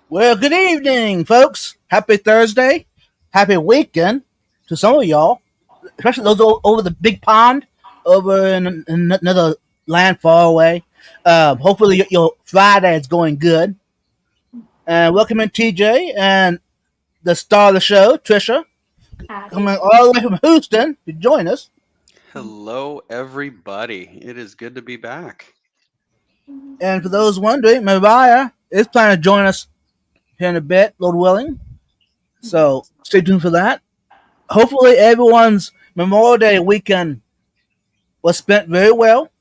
Well, good evening, folks. Happy Thursday. Happy weekend to some of y'all, especially those over the big pond, over in another land far away. Hopefully, your Friday is going good. And welcome in, TJ, and the star of the show, Trisha, coming Patty. all the way from Houston to join us. Hello, everybody. It is good to be back. And for those wondering, Mariah is planning to join us here in a bit, Lord willing. So stay tuned for that. Hopefully, everyone's Memorial Day weekend was spent very well,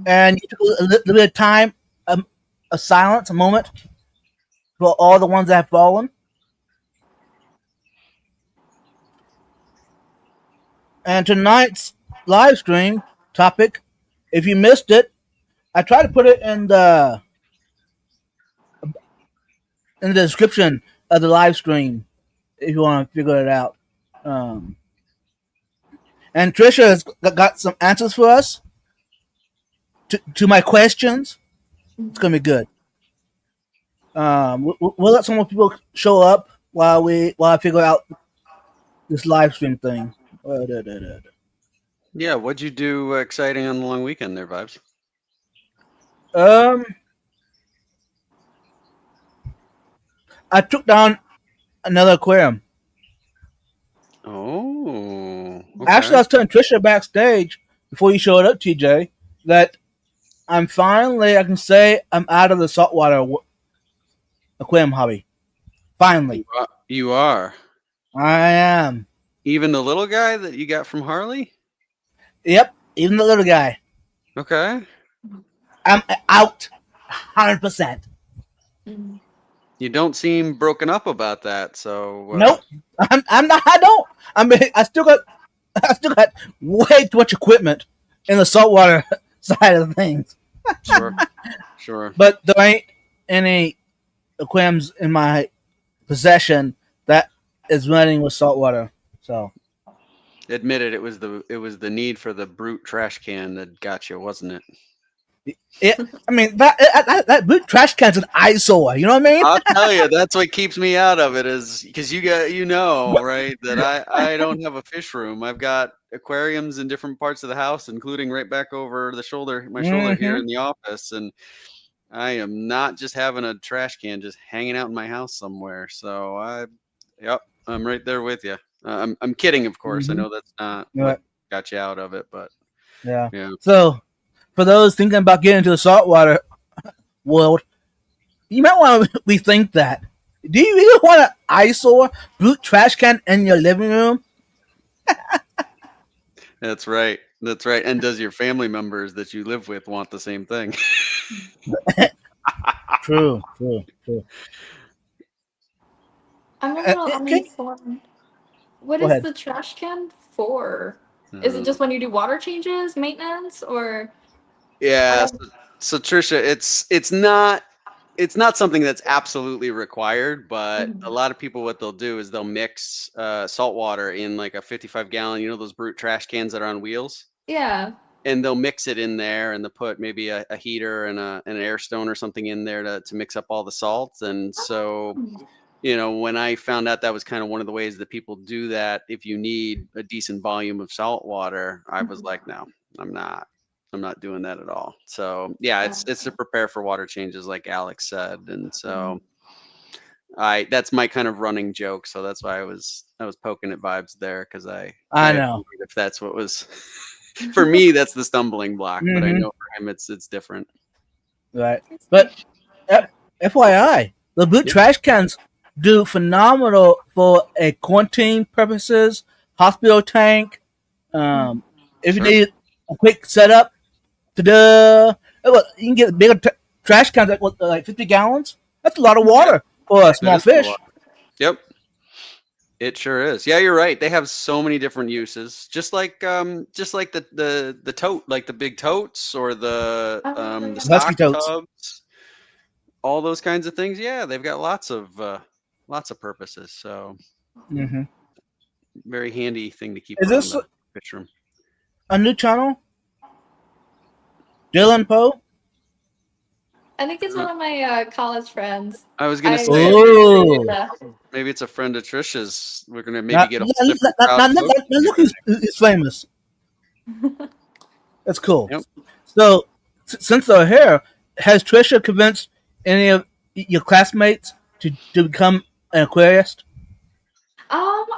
and you took a little bit of time, a silence, a moment for all the ones that have fallen. And tonight's live stream topic, if you missed it, I tried to put it in the description of the live stream if you want to figure it out. Um, and Trisha has got some answers for us to my questions. It's gonna be good. We'll let some more people show up while I figure out this live stream thing. Yeah, what'd you do exciting on the long weekend there, Vibes? Um, I took down another aquarium. Oh, Actually, I okay. was telling Trisha backstage before you showed up, TJ, that I can say I'm out of the saltwater aquarium hobby. Finally, You are. I am. Even the little guy that you got from Harley? Yep, even the little guy. Okay. I'm out 100%. You don't seem broken up about that, so Nope, I'm not. I don't. I mean, I still got way too much equipment in the saltwater side of things. sure, sure. But there ain't any aquariums in my possession that is running with saltwater. So Admit it, it was the need for the brute trash can that got you, wasn't it? it. I mean that boot trash can's an eyesore. You know what I mean? I'll tell you, that's what keeps me out of it is because right, that I don't have a fish room. I've got aquariums in different parts of the house, including right back over my shoulder here Mm-hmm. in the office, and I am not just having a trash can just hanging out in my house somewhere. So yep, I'm right there with you. I'm kidding, of course. I Mm-hmm. know that's not what Right. got you out of it, but Yeah. yeah. So for those thinking about getting into the saltwater world, you might want to rethink that. Do you really want an eyesore boot trash can in your living room? That's right. That's right. And does your family members that you live with want the same thing? True. True. True. I'm a little Okay. uninformed. What Go is ahead. the trash can for? Is it Uh, just when you do water changes, maintenance, or I yeah. don't? So Trisha, it's not something that's absolutely required, but a Mhm. lot of people what they'll do is they'll mix salt water in like a 55-gallon, those brute trash cans that are on wheels, Yeah. and they'll mix it in there, and they'll put maybe a heater and an air stone or something in there to mix up all the salts. And so, Oh. when I found out that was kind of one of the ways that people do that, if you need a decent volume of salt water, I was Mhm. like, no, I'm not. I'm not doing that at all. So yeah, it's to prepare for water changes, like Alex said, and so Mhm. that's my kind of running joke. So that's why I was poking at Vibes there because I I had know. wondered if that's what was for me. That's the stumbling block, but I Mm-hmm. know for him it's different. Right. But uh, FYI, the boot Yep, trash cans do phenomenal for a quarantine purposes, hospital tank. Um, if you sure. need a quick setup, ta-da! You can get bigger trash cans like 50 gallons. That's a lot of Yeah, water for a that small is a lot. fish. Yep. It sure is. Yeah, you're right. They have so many different uses. Just like the tote, like the big totes or Oh the yeah. Husky stock totes. tubs, all those kinds of things. Yeah, they've got lots of purposes. So Mm-hmm. very handy thing to keep Is around this the fish room. a new channel? Dylan Poe? I think it's one of my college friends. I was gonna I say Oh, yeah. maybe it's a friend of Trisha's. We're gonna maybe now, get a now, whole different now, crowd now, of now, folks. now look who's famous. That's cool. Yep. So, since they're here, has Trisha convinced any of your classmates to become an aquarist?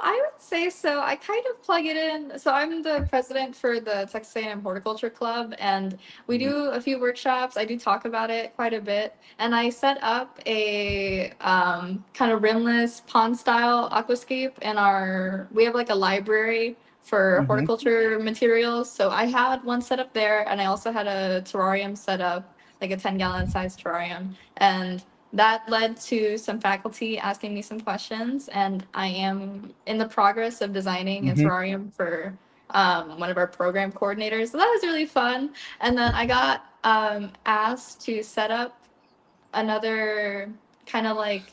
I would say so. I kind of plug it in. So I'm the president for the Texas A&M Horticulture Club, and we Mhm. do a few workshops. I do talk about it quite a bit, and I set up a kind of rimless pond style aquascape in our. We have like a library for Mm-hmm. horticulture materials. So I had one set up there, and I also had a terrarium set up, like a 10-gallon size terrarium, and that led to some faculty asking me some questions, and I am in the progress of designing a Mm-hmm. terrarium for one of our program coordinators. So that was really fun. And then I got asked to set up another kind of like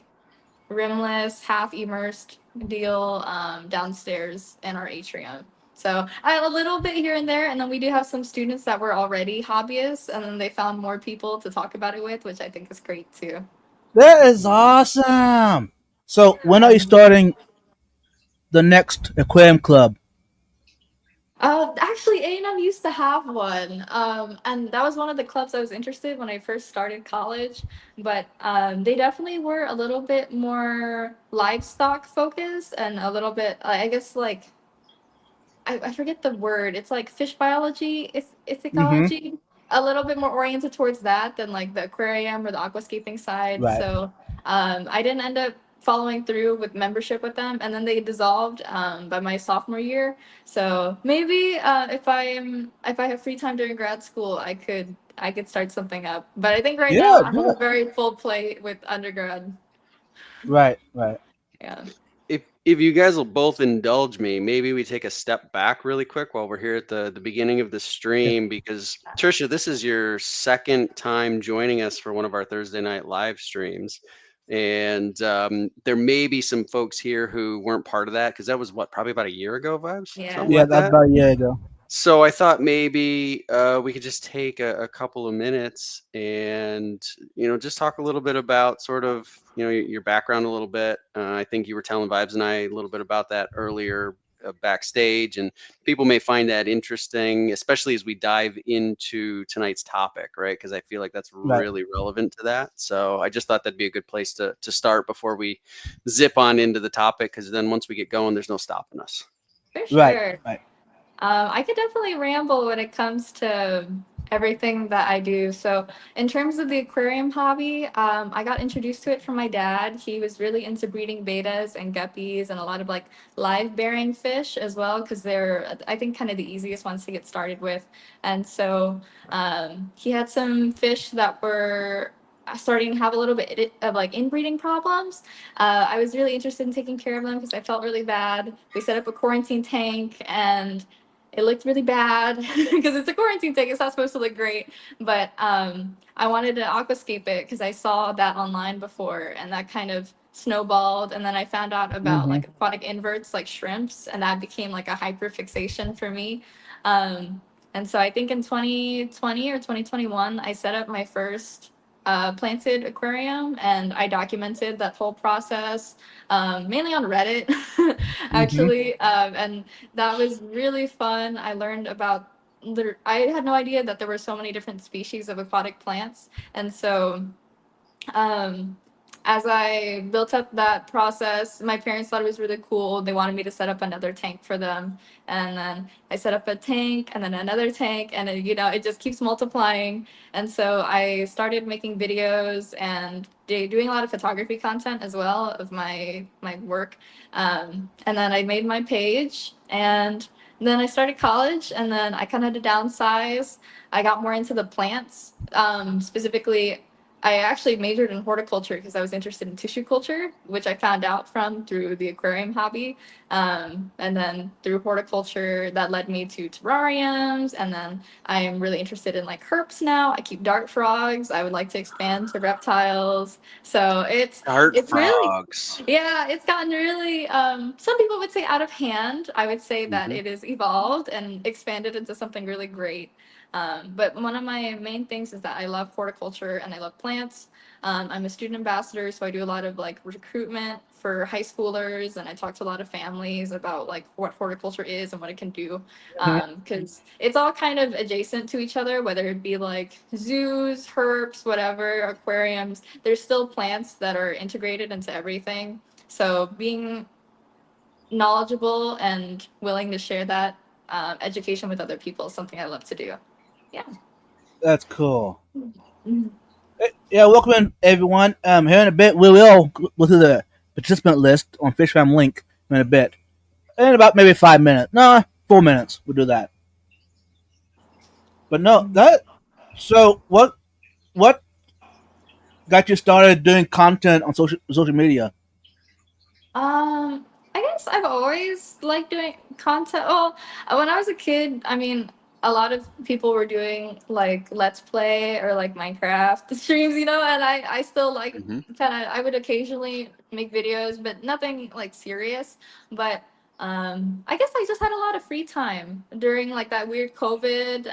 rimless, half immersed deal downstairs in our atrium. So I a little bit here and there, and then we do have some students that were already hobbyists, and then they found more people to talk about it with, which I think is great too. That is awesome. So, when are you starting the next aquarium club? Actually, A&M used to have one, and that was one of the clubs I was interested in when I first started college. But they definitely were a little bit more livestock focused and a little bit, I guess, like I forget the word. It's like fish biology, Mm-hmm. ecology, a little bit more oriented towards that than like the aquarium or the aquascaping side. Right. So I didn't end up following through with membership with them, and then they dissolved by my sophomore year. So maybe if I have free time during grad school, I could start something up. But I think right now Yeah. I have a Good. very full plate with undergrad. Right. Right. Yeah. If you guys will both indulge me, maybe we take a step back really quick while we're here at the beginning of the Yeah. stream, because Trisha, this is your second time joining us for one of our Thursday night live streams. And there may be some folks here who weren't part of that, because that was what, probably about a year ago, Vibes? Yeah. Something Yeah. like That's that. about a year ago. So I thought maybe we could just take a couple of minutes and just talk a little bit about sort of your background a little bit. I think you were telling Vibes and I a little bit about that earlier backstage, and people may find that interesting, especially as we dive into tonight's topic, right? Because I feel like that's Right. really relevant to that. So I just thought that'd be a good place to start before we zip on into the topic, because then once we get going, there's no stopping us. For Right. sure. Right. I could definitely ramble when it comes to everything that I do. So, in terms of the aquarium hobby, I got introduced to it from my dad. He was really into breeding bettas and guppies and a lot of like live bearing fish as well, because they're, I think, kind of the easiest ones to get started with. And so, he had some fish that were starting to have a little bit of like inbreeding problems. I was really interested in taking care of them because I felt really bad. We set up a quarantine tank, and it looked really bad because it's a quarantine tank. It's not supposed to look great, but I wanted to aquascape it because I saw that online before, and that kind of snowballed. And then I found out about Mm-hmm. like aquatic inverts, like shrimps, and that became like a hyper fixation for me. Um, and so I think in 2020 or 2021, I set up my first planted aquarium, and I documented that whole process, mainly on Reddit, Mm-hmm. actually. And that was really fun. I learned about I had no idea that there were so many different species of aquatic plants. And so um, as I built up that process, my parents thought it was really cool. They wanted me to set up another tank for them. And then I set up a tank and then another tank, and it just keeps multiplying. And so I started making videos and doing a lot of photography content as well of my work. And then I made my page, and then I started college, and then I kind of had to downsize. I got more into the plants, specifically I actually majored in horticulture because I was interested in tissue culture, which I found out from through the aquarium hobby. And then through horticulture, that led me to terrariums. And then I am really interested in like herps now. I keep dart frogs. I would like to expand to reptiles. So Dart it's really frogs. yeah, it's gotten really, some people would say out of hand. I would say that Mm-hmm. it is evolved and expanded into something really great. But one of my main things is that I love horticulture and I love plants. I'm a student ambassador, so I do a lot of like recruitment for high schoolers, and I talk to a lot of families about like what horticulture is and what it can do. Because it's all kind of adjacent to each other, whether it be like zoos, herps, whatever, aquariums. There's still plants that are integrated into everything. So being knowledgeable and willing to share that education with other people is something I love to do. Yeah. That's cool. Mhm. Yeah, welcome in, everyone. Here in a bit, we will go through the participant list on FishFam Link in a bit. In about maybe 5 minutes. No, 4 minutes. We'll do that. But no, that. So what got you started doing content on social media? I guess I've always liked doing content. Well, when I was a kid, I mean, a lot of people were doing like Let's Play or like Minecraft streams, and I still like Hmm. I would occasionally make videos, but nothing like serious. But I guess I just had a lot of free time during like that weird COVID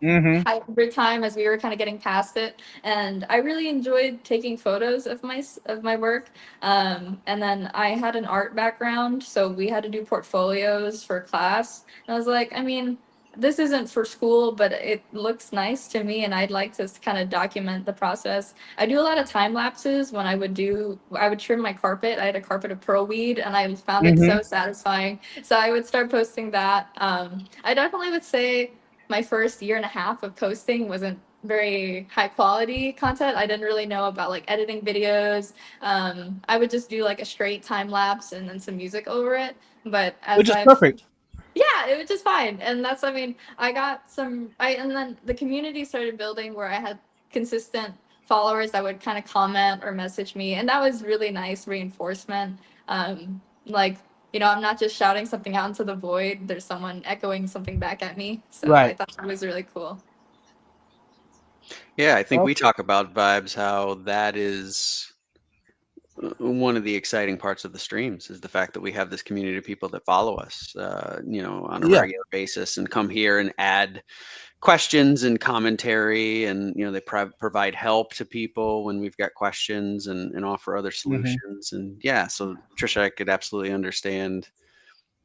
Mm-hmm. hybrid time as we were kind of getting past it, and I really enjoyed taking photos of my work. And then I had an art background, so we had to do portfolios for class, and I was like, I mean, this isn't for school, but it looks nice to me, and I'd like to kind of document the process. I do a lot of time lapses when I would trim my carpet. I had a carpet of pearl weed, and I found it Mm-hmm. so satisfying, so I would start posting that. I definitely would say my first year and a half of posting wasn't very high quality content. I didn't really know about like editing videos. I would just do like a straight time lapse and then some music over it. But Which as is I've perfect. yeah, it was just fine. And that's, I mean, I got some, and then the community started building where I had consistent followers that would kind of comment or message me. And that was really nice reinforcement. Like, I'm not just shouting something out into the void, there's someone echoing something back at me. So I Right. thought that was really cool. Yeah, I think we Okay. talk about Vibes, how that is one of the exciting parts of the streams is the fact that we have this community of people that follow us, on a Yeah. regular basis and come here and add questions and commentary, and they provide help to people when we've got questions, and offer other Mm-hmm. solutions. And yeah, so Trisha, I could absolutely understand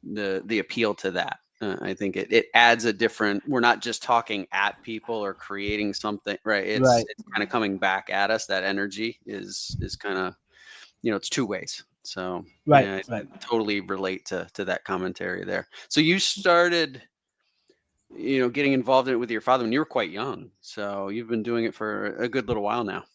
the appeal to that. I think it adds a different. We're not just talking at people or creating something, right? It's Right. kind of coming back at us. That energy is kind of, it's two ways. So Right. yeah, I Right. totally relate to that commentary there. So you started, getting involved in it with your father when you were quite young. So you've been doing it for a good little while now.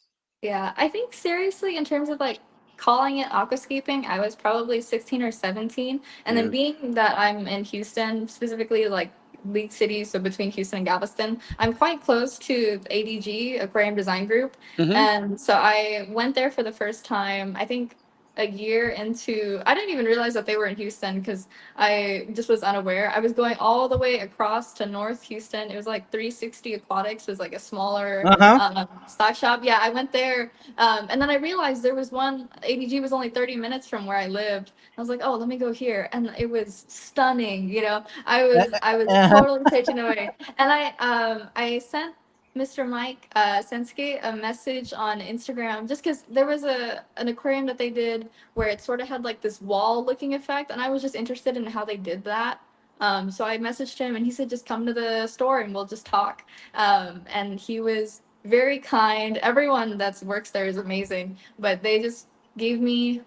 Yeah, I think seriously, in terms of like calling it aquascaping, I was probably 16 or 17. And Yeah. then being that I'm in Houston, specifically like League City, so between Houston and Galveston, I'm quite close to ADG, Aquarium Design Group. Hmm. And so I went there for the first time, I think a year into, I didn't even realize that they were in Houston because I just was unaware. I was going all the way across to North Houston. It was like 360 Aquatics, was like a smaller Uh-huh. stock shop. Yeah, I went there, and then I realized there was one. ADG was only 30 minutes from where I lived. I was like, oh, let me go here, and it was stunning. I was Uh-huh. totally taken away, and I sent Mr. Mike Sensuke a message on Instagram just because there was an aquarium that they did where it sort of had like this wall looking effect, and I was just interested in how they did that. So I messaged him, and he said, just come to the store and we'll just talk. And he was very kind. Everyone that works there is amazing, but they just gave me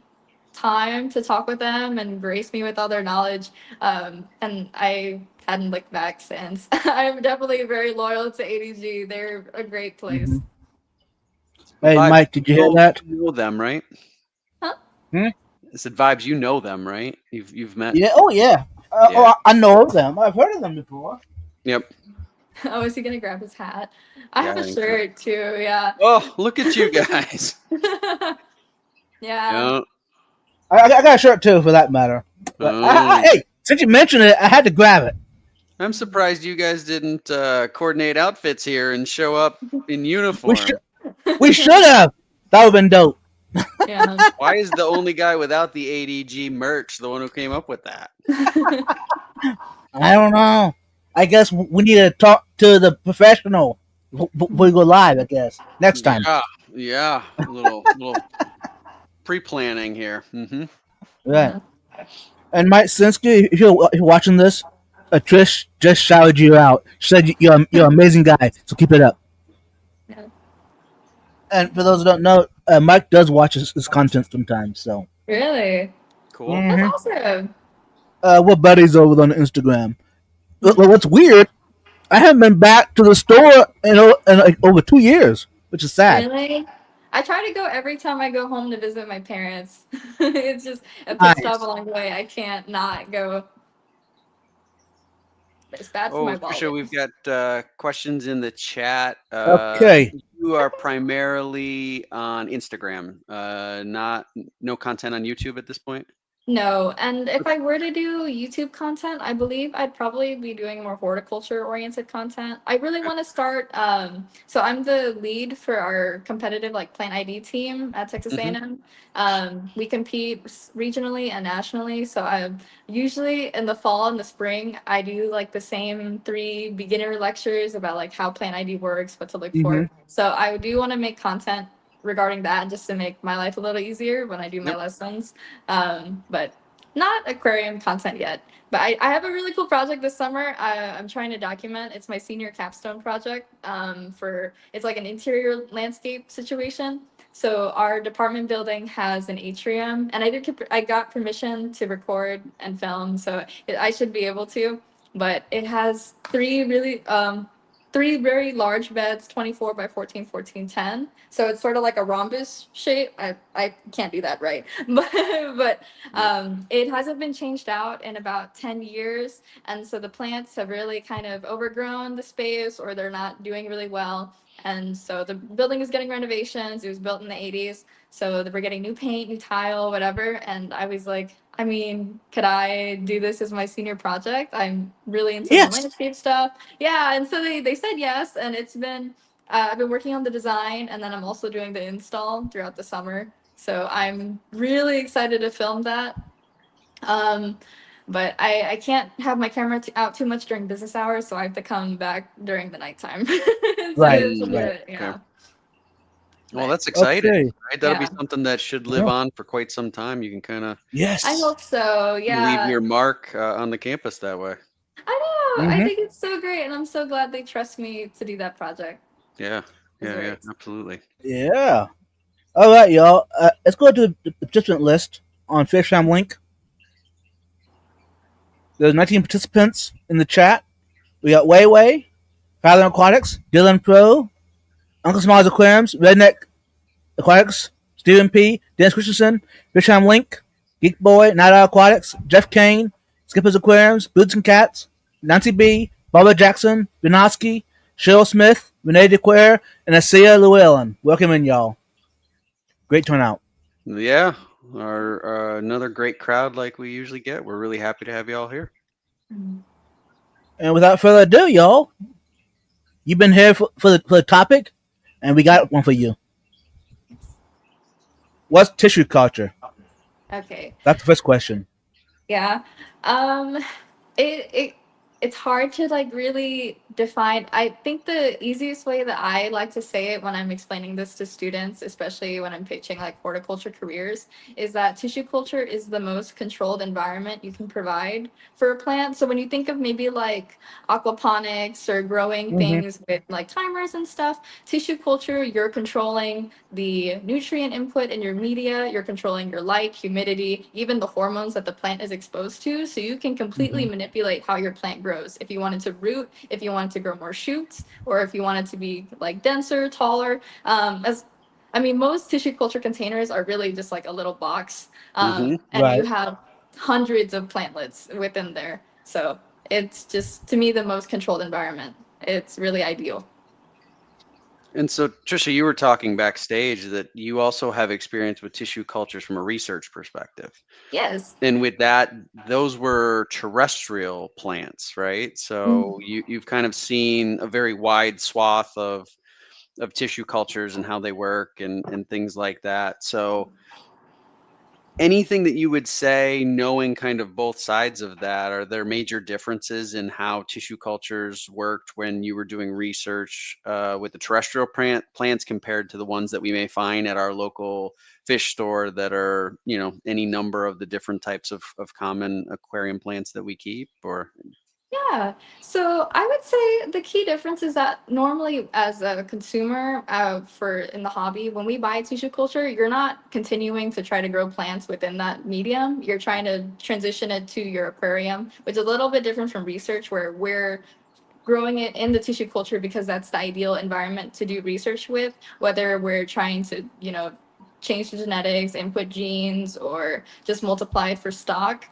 time to talk with them and grace me with all their knowledge. And I hadn't looked back since. I'm definitely very loyal to ADG. They're a great Mm-hmm. place. Hey, Vibes, Mike, did you hear that? you know them, right? Huh? Hmm? I said, Vibes, you know them, right? You've met. Yeah. Oh, yeah. Yeah. Oh, I know of them. I've heard of them before. Yep. Oh, is he gonna grab his hat? I Yeah, have I a think so. shirt too. Yeah. Oh, look at you guys. Yeah. Yeah. I got a shirt too, for that matter. But Oh. hey, since you mentioned it, I had to grab it. I'm surprised you guys didn't coordinate outfits here and show up in uniform. We should have. That would have been dope. Yeah. Why is the only guy without the ADG merch the one who came up with that? I don't know. I guess we need to talk to the professional before we go live. I guess next time. Yeah, yeah. Little pre-planning here. Right. Yeah. And Mike Sinsky, if you're watching this, Trish just shouted you out. She said you're an amazing guy, so keep it up. Yeah. And for those who don't know, Mike does watch his content sometimes. So Really? Cool. That's Mhm. awesome. We're buddies over on Instagram. What's weird, I haven't been back to the store in like over 2 years, which is sad. Really? I try to go every time I go home to visit my parents. It's just a pit stop Nice. along the way. I can't not go. It's bad for Oh, my Trisha, wallet. we've got questions in the chat. Okay. You are primarily on Instagram, not no content on YouTube at this point. No, and if I were to do YouTube content, I believe I'd probably be doing more horticulture oriented content. I really want to start so I'm the lead for our competitive like plant ID team at Texas Mhm. A&M. We compete regionally and nationally, so I usually in the fall and the spring I do like the same 3 beginner lectures about like how plant ID works, what to look hmm for. So I do want to make content regarding that just to make my life a little easier when I do my Yep. lessons. But not aquarium content yet. But I have a really cool project this summer. I'm trying to document. It's my senior capstone project. For it's like an interior landscape situation. So our department building has an atrium, and I got permission to record and film, so I should be able to. But it has three very large beds, 24 by 14, 14, 10. So it's sort of like a rhombus shape. I can't do that right, but it hasn't been changed out in about 10 years. And so the plants have really kind of overgrown the space or they're not doing really well. And so the building is getting renovations. It was built in the 80s. So we're getting new paint, new tile, whatever. And I was like, I mean, could I do this as my senior project? I'm really into the Yes. landscape stuff. Yeah. And so they said yes. And I've been working on the design and then I'm also doing the install throughout the summer. So I'm really excited to film that. Um, but I can't have my camera out too much during business hours, so I have to come back during the nighttime. So Right. it's a Right. bit, Okay. yeah. Well, But that's exciting, Okay. right? That'll be yeah, something that should live Yeah. on for quite some time. You can kind of I Yes. hope so. leave Yeah. your mark on the campus that way. I know. I hmm think it's so great, and I'm so glad they trust me to do that project. Yeah, It's yeah, very yeah, exciting. absolutely. Yeah. All right, y'all. Let's go to the participant list on FaceTime link. There's 19 participants in the chat. We got Wei Wei, Father Aquatics, Dylan Pro, Uncle Smiles Aquariums, Redneck Aquatics, Stephen P, Dennis Christensen, FaceTime link, Geek Boy, Night Owl Aquatics, Jeff Kane, Skipper's Aquariums, Boots and Cats, Nancy B, Barbara Jackson, Vinoski, Cheryl Smith, Renee DeQuare, and Asia Llewellyn. Welcome in, y'all. Great turnout. Yeah, our another great crowd like we usually get. We're really happy to have you all here. Mhm. And without further ado, y'all, you've been here for the topic, and we got one for you. What's tissue culture? Okay. That's the first question. Yeah. Um it it's hard to like really define. I think the easiest way that I like to say it when I'm explaining this to students, especially when I'm pitching like horticulture careers, is that tissue culture is the most controlled environment you can provide for a plant. So when you think of maybe like aquaponics or growing Mm-hmm. things with like timers and stuff, tissue culture, you're controlling the nutrient input in your media, you're controlling your light, humidity, even the hormones that the plant is exposed to. So you can completely Mm-hmm. manipulate how your plant grows. If you want it to root, if you want it to grow more shoots, or if you want it to be like denser, taller. As I mean, most tissue culture containers are really just like a little box, Hmm. and you Right. have hundreds of plantlets within there. So it's just to me the most controlled environment. It's really ideal. And so, Trisha, you were talking backstage that you also have experience with tissue cultures from a research perspective. Yes. And with that, those were terrestrial plants, right? So you've kind of seen a very wide swath of tissue cultures and how they work and things like that. So anything that you would say, knowing kind of both sides of that, are there major differences in how tissue cultures worked when you were doing research with the terrestrial plants compared to the ones that we may find at our local fish store that are, any number of the different types of common aquarium plants that we keep? Or Yeah. So I would say the key difference is that normally, as a consumer, for in the hobby, when we buy tissue culture, you're not continuing to try to grow plants within that medium. You're trying to transition it to your aquarium, which is a little bit different from research, where we're growing it in the tissue culture because that's the ideal environment to do research with, whether we're trying to, change the genetics, input genes, or just multiply it for stock.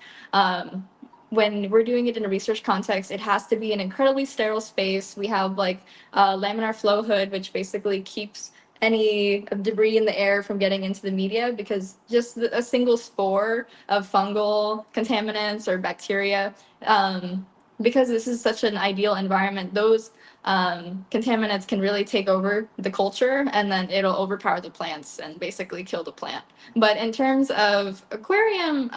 When we're doing it in a research context, it has to be an incredibly sterile space. We have like a laminar flow hood, which basically keeps any debris in the air from getting into the media, because just a single spore of fungal contaminants or bacteria, because this is such an ideal environment, those contaminants can really take over the culture, and then it'll overpower the plants and basically kill the plant. But in terms of aquarium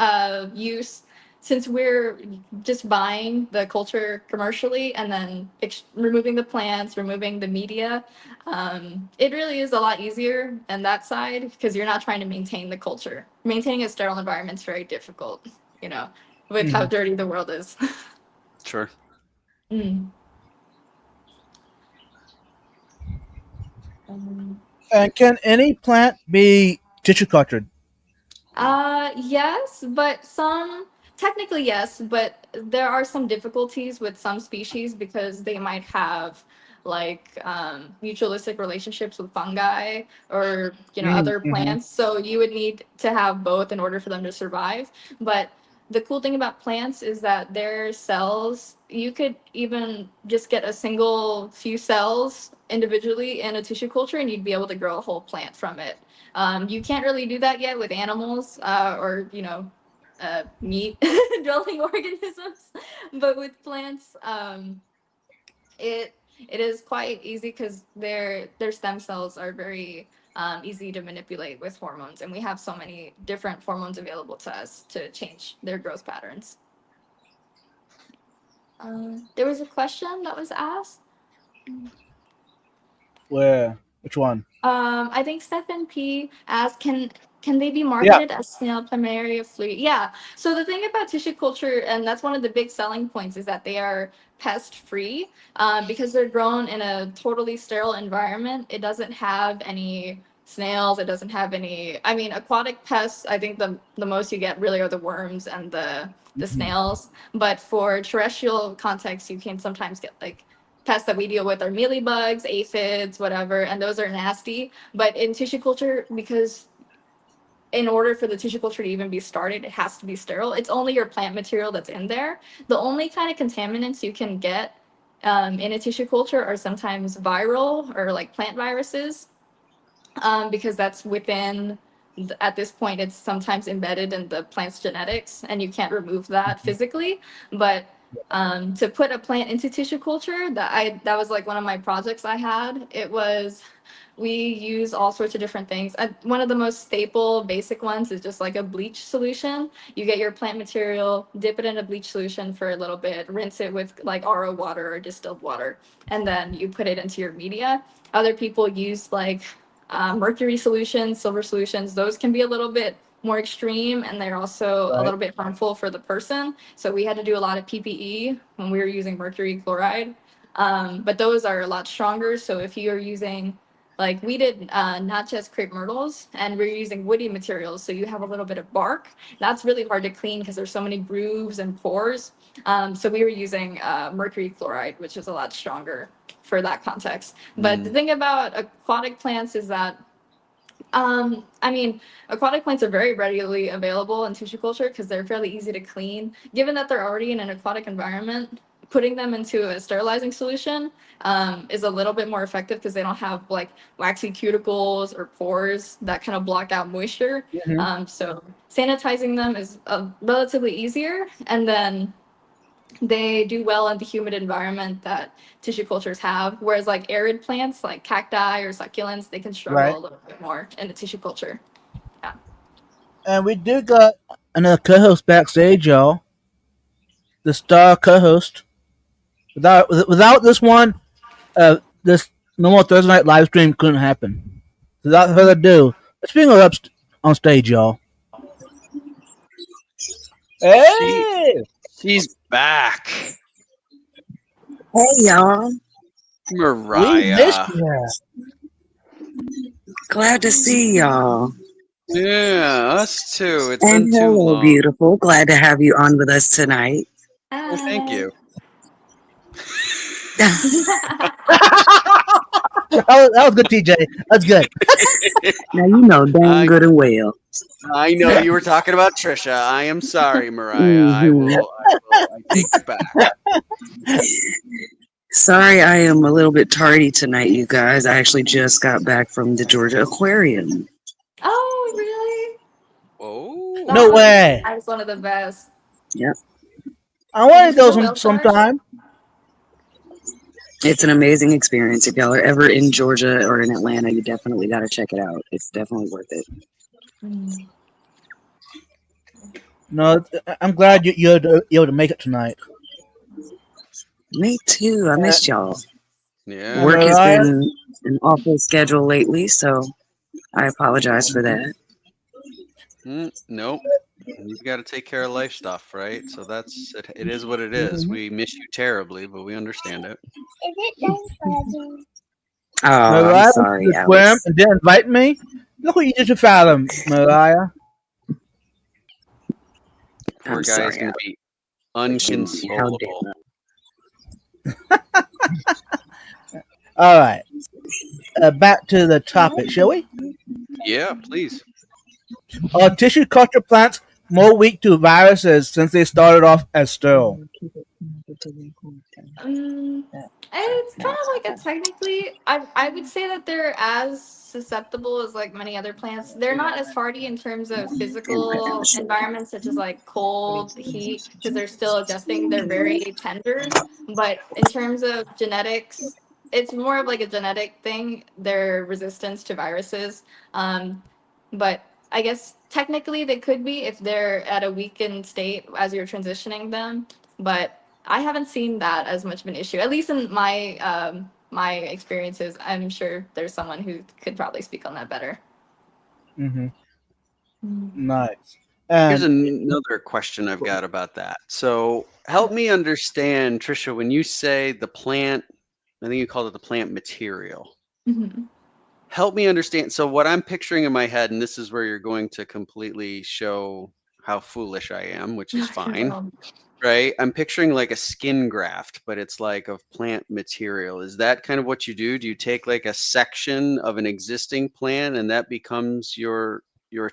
use, since we're just buying the culture commercially and then removing the plants, removing the media, it really is a lot easier on that side, because you're not trying to maintain the culture. Maintaining a sterile environment is very difficult, with how dirty the world is. sure. Mm. And can any plant be tissue cultured? Yes, but technically yes, but there are some difficulties with some species because they might have like mutualistic relationships with fungi or other Mm-hmm. plants. So you would need to have both in order for them to survive. But the cool thing about plants is that their cells, you could even just get a single few cells individually in a tissue culture and you'd be able to grow a whole plant from it. You can't really do that yet with animals or meat dwelling organisms, but with plants, it is quite easy because their stem cells are very easy to manipulate with hormones, and we have so many different hormones available to us to change their growth patterns. There was a question that was asked. Where? Which one? I think Stephen P asked, can they be Yeah. marketed as snail planaria fluid? Yeah. So the thing about tissue culture, and that's one of the big selling points, is that they are pest free because they're grown in a totally sterile environment. It doesn't have any snails. It doesn't have any. I mean, aquatic pests. I think the most you get really are the worms and the snails. But for terrestrial context, you can sometimes get like pests that we deal with are mealybugs, aphids, whatever, and those are nasty. But in tissue culture, because in order for the tissue culture to even be started, it has to be sterile. It's only your plant material that's in there. The only kind of contaminants you can get in a tissue culture are sometimes viral or like plant viruses, because that's within. At this point, it's sometimes embedded in the plant's genetics, and you can't remove that physically. But to put a plant into tissue culture, that was like one of my projects I had. It was, we use all sorts of different things. One of the most staple basic ones is just like a bleach solution. You get your plant material, dip it in a bleach solution for a little bit, rinse it with like RO water or distilled water, and then you put it into your media. Other people use like mercury solutions, silver solutions. Those can be a little bit more extreme, and they're also a Right. little bit harmful for the person. So we had to do a lot of PPE when we were using mercury chloride. But those are a lot stronger. So if you're using, like we did not just crepe myrtles, and we're using woody materials, so you have a little bit of bark. That's really hard to clean because there's so many grooves and pores. So we were using mercury chloride, which is a lot stronger for that context. But the thing about aquatic plants is that I mean, aquatic plants are very readily available in tissue culture because they're fairly easy to clean. Given that they're already in an aquatic environment, putting them into a sterilizing solution is a little bit more effective because they don't have like waxy cuticles or pores that kind of block out moisture. Mhm. So sanitizing them is relatively easier, and then they do well in the humid environment that tissue cultures have. Whereas like arid plants like cacti or succulents, they can struggle Right. a little bit more in the tissue culture. Yeah. And we do got another co-host backstage, y'all. The star co-host. Without this one, this normal Thursday night live stream couldn't happen. Without further ado, let's bring her up on stage, y'all. She Hey! she's back. Hey y'all, We missed Mariah. you. glad to see y'all. Yeah, us too. It's And been too hello, long. beautiful. Glad to have you on with us tonight. Well, thank Hi. you. That was good, TJ. That's good. Now you know dang I good and well. I know you were talking about Trisha. I am sorry, Mariah. hmm I take it back. Sorry, I am a little bit tardy tonight, you guys. I actually just got back from the Georgia Aquarium. Oh, really? Oh. No That was way. that was one of the best. Yep, I Did want you to see go the whale shark? sometime. it's an amazing experience. If y'all are ever in Georgia or in Atlanta, you definitely got to check it out. It's definitely worth it. Mm. No, I'm glad you're able to make it tonight. Me too. I Uh, missed y'all. Yeah. and Work has Mariah, been an awful schedule lately, so I apologize for that. Nope. You've got to take care of life stuff, right? So it is what it is. mhm. We miss you terribly, but we understand it. Oh, I'm Mariah went to sorry, the aquarium Alex. and didn't invite me. Look what you did to Fathom, Mariah. Poor I'm guy is sorry, going to Alex. be How dare unconsolable. All right, back to the topic, shall we? Yeah, please. Are tissue culture plants more weak to viruses since they started off as sterile? Um, it's kind of like a technically, I would say that they're as susceptible as like many other plants. They're not as hardy in terms of physical environments such as like cold, heat, because they're still adjusting. They're very tender, but in terms of genetics, it's more of like a genetic thing. Their resistance to viruses, but I guess technically they could be if they're at a weakened state as you're transitioning them, but I haven't seen that as much of an issue, at least in my experiences. I'm sure there's someone who could probably speak on that better. Mm-hmm. Mm. Nice. Here's And another question I've got about that. So help me understand, Trisha, when you say the plant, I think you called it the plant material. Mhm. Help me understand. So what I'm picturing in my head, and this is where you're going to completely show how foolish I am, which is fine, right? I'm picturing like a skin graft, but it's like of plant material. Is that kind of what you do? Do you take like a section of an existing plant and that becomes your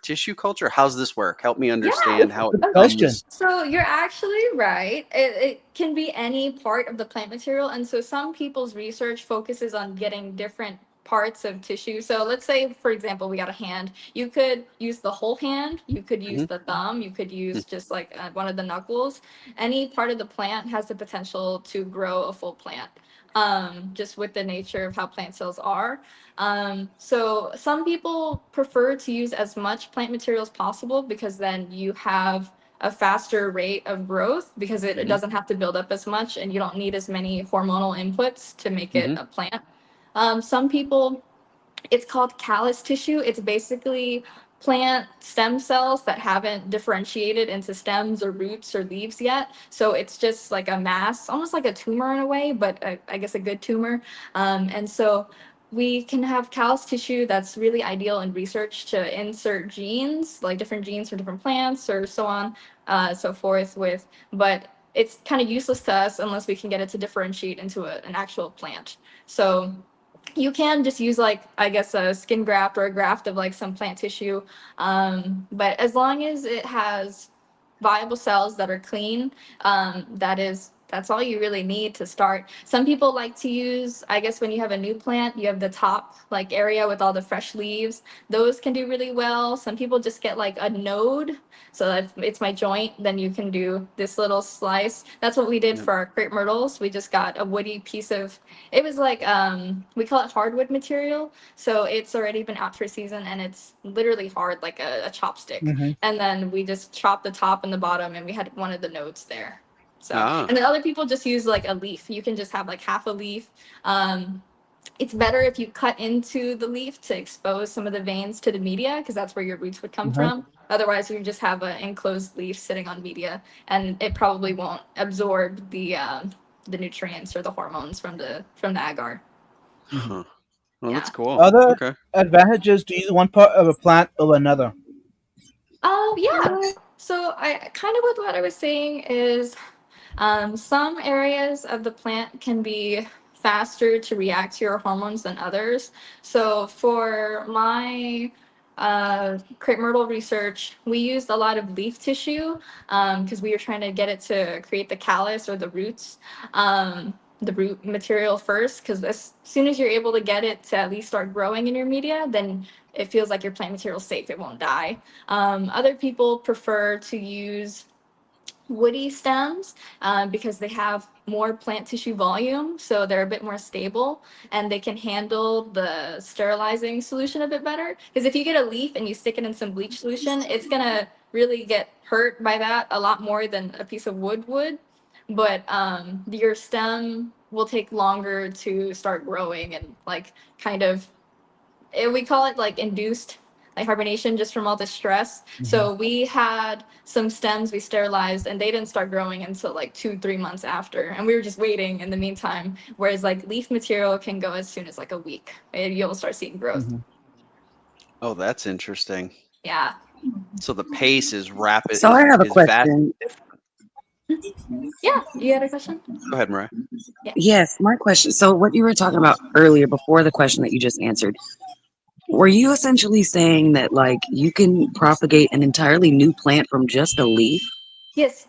tissue culture? How's this work? Help me Yeah. understand how it good question. becomes. So you're actually right. It can be any part of the plant material. And so some people's research focuses on getting different parts of tissue. So let's say, for example, we got a hand. You could use the whole hand. You could use Mhm, the thumb. You could mhm, use just like one of the knuckles. Any part of the plant has the potential to grow a full plant. Just with the nature of how plant cells are. So some people prefer to use as much plant material as possible because then you have a faster rate of growth because it mhm, doesn't have to build up as much and you don't need as many hormonal inputs to make it mhm, a plant. Some people, it's called callus tissue. It's basically plant stem cells that haven't differentiated into stems or roots or leaves yet. So it's just like a mass, almost like a tumor in a way, but I guess a good tumor. And so we can have callus tissue that's really ideal in research to insert genes, like different genes from different plants or so on, so forth with, but it's kind of useless to us unless we can get it to differentiate into an actual plant. So you can just use like I guess a skin graft or a graft of like some plant tissue, but as long as it has viable cells that are clean, that is that's all you really need to start. Some people like to use, I guess when you have a new plant, you have the top like area with all the fresh leaves. Those can do really well. Some people just get like a node. So if it's my joint, then you can do this little slice. That's what we did Yep. for our crepe myrtles. We just got a woody piece of, it was like, we call it hardwood material. So it's already been out for a season and it's literally hard like a chopstick. Mhm. And then we just chopped the top and the bottom and we had one of the nodes there. So, Ah. and then other people just use like a leaf. You can just have like half a leaf. It's better if you cut into the leaf to expose some of the veins to the media because that's where your roots would come from. Otherwise, you just have an enclosed leaf sitting on media, and it probably won't absorb the nutrients or the hormones from the agar. Huh. Well, that's Yeah. cool. Other Okay. advantages to use one part of a plant over another. Oh yeah. So I kind of with what I was saying is some areas of the plant can be faster to react to your hormones than others. So for my crepe myrtle research, we used a lot of leaf tissue because we were trying to get it to create the callus or the root material first. Because as soon as you're able to get it to at least start growing in your media, then it feels like your plant material is safe. It won't die. Other people prefer to use woody stems because they have more plant tissue volume, so they're a bit more stable and they can handle the sterilizing solution a bit better. Because if you get a leaf and you stick it in some bleach solution, it's gonna really get hurt by that a lot more than a piece of wood would. But your stem will take longer to start growing and like kind of we call it like induced like hibernation just from all the stress. So we had some stems we sterilized and they didn't start growing until like 2-3 months after, and we were just waiting in the meantime. Whereas like leaf material can go as soon as like a week, and you'll start seeing growth. Oh, that's interesting. Yeah. So the pace is rapid. So I have a Is vast. question. Yeah. You had a question? Go ahead, Mariah. Yes, my question. So what you were talking about earlier before the question that you just answered, were you essentially saying that like you can propagate an entirely new plant from just a leaf? Yes.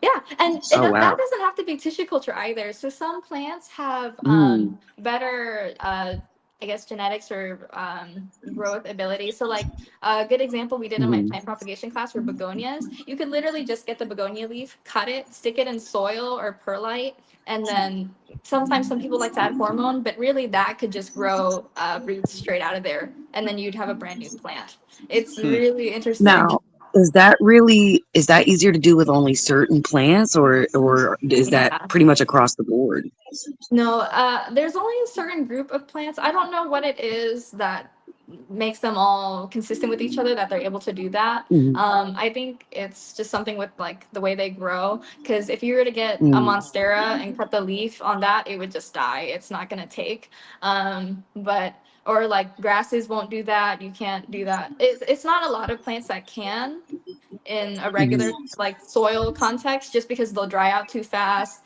Yeah, and Oh that wow. doesn't have to be tissue culture either. So some plants have Mm. better, I guess, genetics or growth ability. So, like a good example we did in my Hmm. plant propagation class were begonias. You could literally just get the begonia leaf, cut it, stick it in soil or perlite, and then sometimes some people like to add hormone, but really that could just grow roots straight out of there, and then you'd have a brand new plant. It's Hmm. really interesting. Now, is that easier to do with only certain plants or is that Yeah. pretty much across the board? No, there's only a certain group of plants. I don't know what it is that makes them all consistent with each other that they're able to do that. Mhm. I think it's just something with like the way they grow. Because if you were to get a Mm. monstera and cut the leaf on that, it would just die. It's not gonna take. But or like grasses won't do that. You can't do that. It's not a lot of plants that can in a Mhm. regular like soil context just because they'll dry out too fast.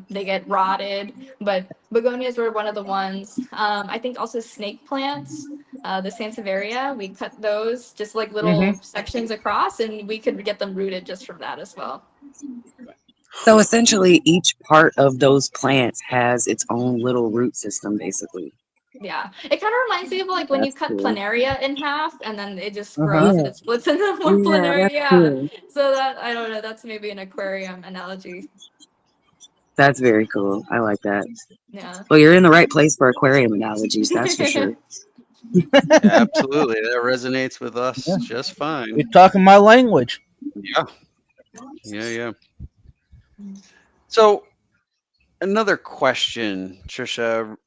They get rotted, but begonias were one of the ones. I think also snake plants, the sansevieria, we cut those just like little sections across and we could get them rooted just from that as well. So essentially each part of those plants has its own little root system basically. Yeah, it kind of reminds me of like when you That's cut cool. planaria in half and then it just Uh-huh. grows and Yeah. it splits into more Yeah, planaria. that's Yeah. cool. So that I don't know, that's maybe an aquarium analogy. That's very cool. I like that. Yeah. Well, you're in the right place for aquarium analogies, that's for sure. Absolutely. That resonates with us Yeah. just fine. You're talking my language. Yeah. Yeah. So another question, Trisha,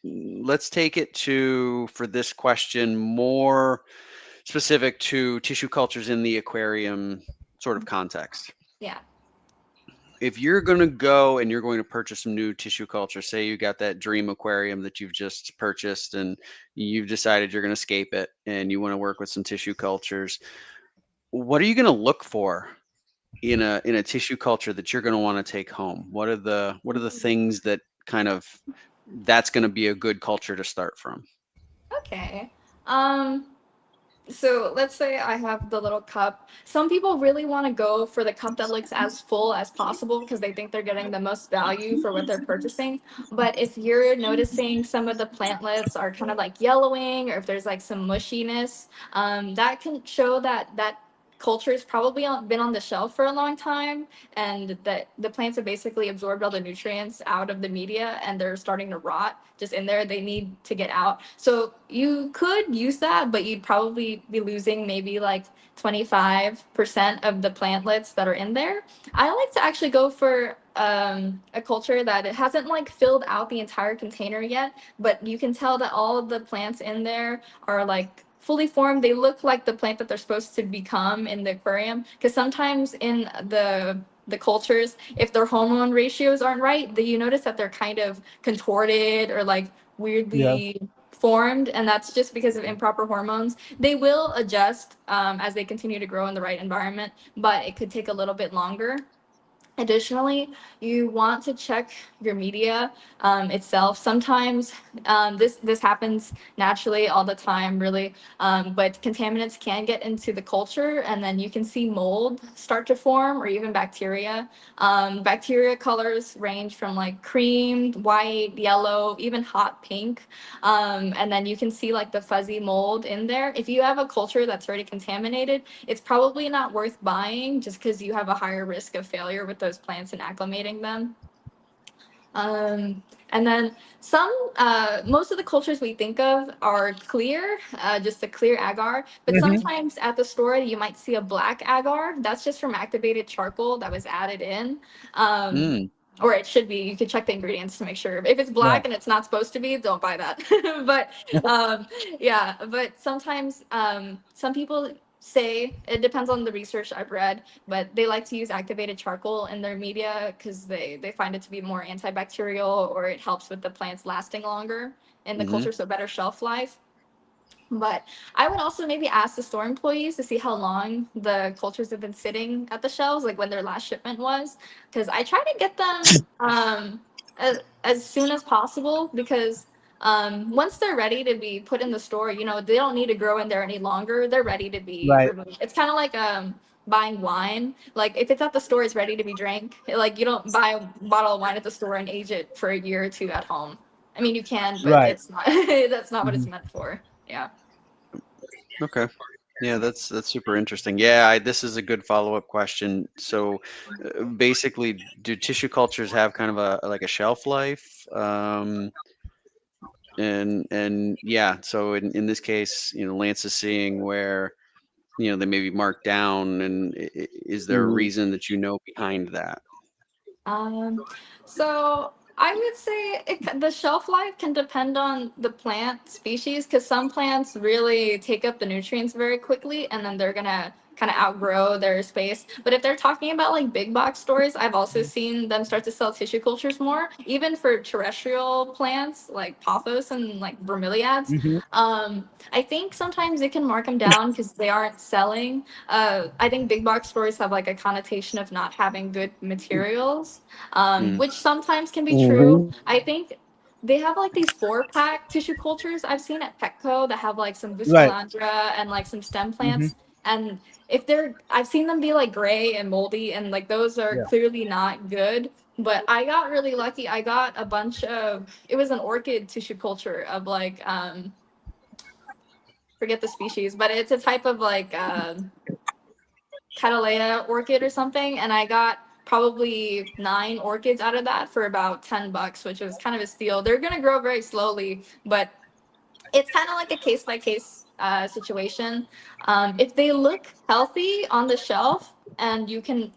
let's take it to, for this question, more specific to tissue cultures in the aquarium sort of context. Yeah. If you're going to go and you're going to purchase some new tissue culture, say you got that dream aquarium that you've just purchased and you've decided you're going to scape it and you want to work with some tissue cultures, what are you going to look for in a tissue culture that you're going to want to take home? What are the things that kind of that's going to be a good culture to start from? Okay. Um, So let's say I have the little cup. Some people really want to go for the cup that looks as full as possible because they think they're getting the most value for what they're purchasing. But if you're noticing some of the plantlets are kind of like yellowing, or if there's like some mushiness, that can show that that culture has probably been on the shelf for a long time, and that the plants have basically absorbed all the nutrients out of the media and they're starting to rot just in there. They need to get out. So you could use that, but you'd probably be losing maybe like 25% of the plantlets that are in there. I like to actually go for a culture that it hasn't like filled out the entire container yet, but you can tell that all of the plants in there are like fully formed. They look like the plant that they're supposed to become in the aquarium. Because sometimes in the cultures, if their hormone ratios aren't right, you notice that they're kind of contorted or like Yeah. weirdly formed, and that's just because of improper hormones. They will adjust as they continue to grow in the right environment, but it could take a little bit longer. Additionally, you want to check your media itself. Sometimes this happens naturally all the time, really, but contaminants can get into the culture, and then you can see mold start to form, or even bacteria. Bacteria colors range from like cream, white, yellow, even hot pink, and then you can see like the fuzzy mold in there. If you have a culture that's already contaminated, it's probably not worth buying just because you have a higher risk of failure with those plants and acclimating them. And then most of the cultures we think of are clear, just a clear agar. But Hmm. sometimes at the store, you might see a black agar. That's just from activated charcoal that was added in. Um, Mm, or it should be. You could check the ingredients to make sure. If it's Right. black and it's not supposed to be, don't buy that. but um, yeah, but sometimes some people say, it depends on the research I've read, but they like to use activated charcoal in their media because they find it to be more antibacterial, or it helps with the plants lasting longer in the hmm. culture, so better shelf life. But I would also maybe ask the store employees to see how long the cultures have been sitting at the shelves, like when their last shipment was, because I try to get them as soon as possible, because once they're ready to be put in the store, they don't need to grow in there any longer. They're ready to be Right. removed. It's kind of like buying wine. Like if it's at the store, it's ready to be drank. Like you don't buy a bottle of wine at the store and age it for a year or two at home. I mean, you can, but Right. it's not. That's not what it's Mhm. meant for. Yeah. Okay. Yeah, that's super interesting. Yeah, this is a good follow-up question. So, basically, do tissue cultures have kind of a like a shelf life? And yeah, so in this case, Lance is seeing where they may be marked down, and is there a Mhm. reason that behind that? Um, so I would say the shelf life can depend on the plant species, because some plants really take up the nutrients very quickly and then they're gonna kind of outgrow their space. But if they're talking about like big box stores, I've also seen them start to sell tissue cultures more, even for terrestrial plants like pothos and like bromeliads. Mhm. I think sometimes they can mark them down because they aren't selling. I think big box stores have like a connotation of not having good materials, Mm, which sometimes can be true. Mhm. I think they have like these 4-pack tissue cultures I've seen at Petco that have like some Right. Buscalandra and like some stem Hmm. plants. And I've seen them be like gray and moldy, and like those are Yeah. clearly not good. But I got really lucky. I got a bunch of, it was an orchid tissue culture of like, forget the species, but it's a type of like Catalea orchid or something, and I got probably 9 orchids out of that for about $10, which was kind of a steal. They're gonna grow very slowly, but it's kind of like a case by case situation. If they look healthy on the shelf and you can,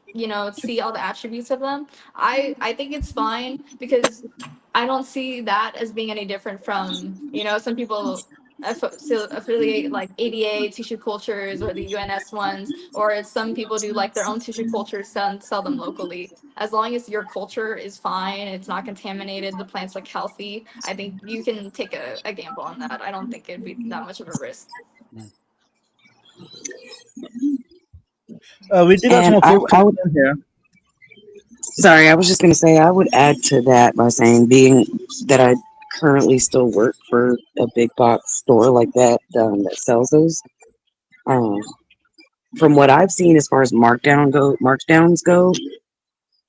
see all the attributes of them, I think it's fine, because I don't see that as being any different from, some people affiliate like ADA tissue cultures or the UNS ones, or some people do like their own tissue cultures, sell them locally. As long as your culture is fine, it's not contaminated, the plants look healthy, I think you can take a gamble on that. I don't think it'd be that much of a risk. mm. We do got some And more I, folks I coming would, in here. sorry, I was just going to say, I would add to that by saying, being that I currently still work for a big box store like that, that sells those. Um, from what I've seen, as far as markdowns go,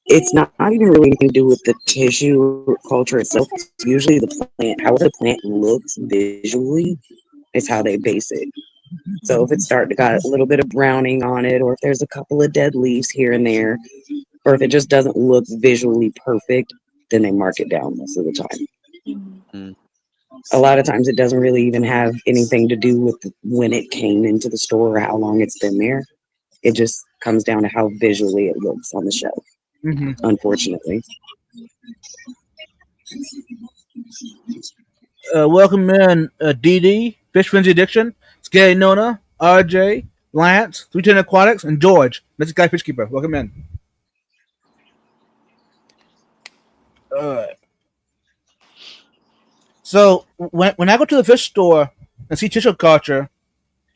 it's not even really anything to do with the tissue culture itself. It's usually the plant. How the plant looks visually is how they base it. So if it's starting to got a little bit of browning on it, or if there's a couple of dead leaves here and there, or if it just doesn't look visually perfect, then they mark it down most of the time. Mhm. Mm. A lot of times it doesn't really even have anything to do with when it came into the store or how long it's been there. It just comes down to how visually it looks on the shelf, Mm-hmm. unfortunately. Welcome in DD, Fish Frenzy Addiction, Scary Nona, RJ, Lance, 310 Aquatics, and George, Mr. Guy Fishkeeper. Welcome in. Alright. So when I go to the fish store and see tissue culture,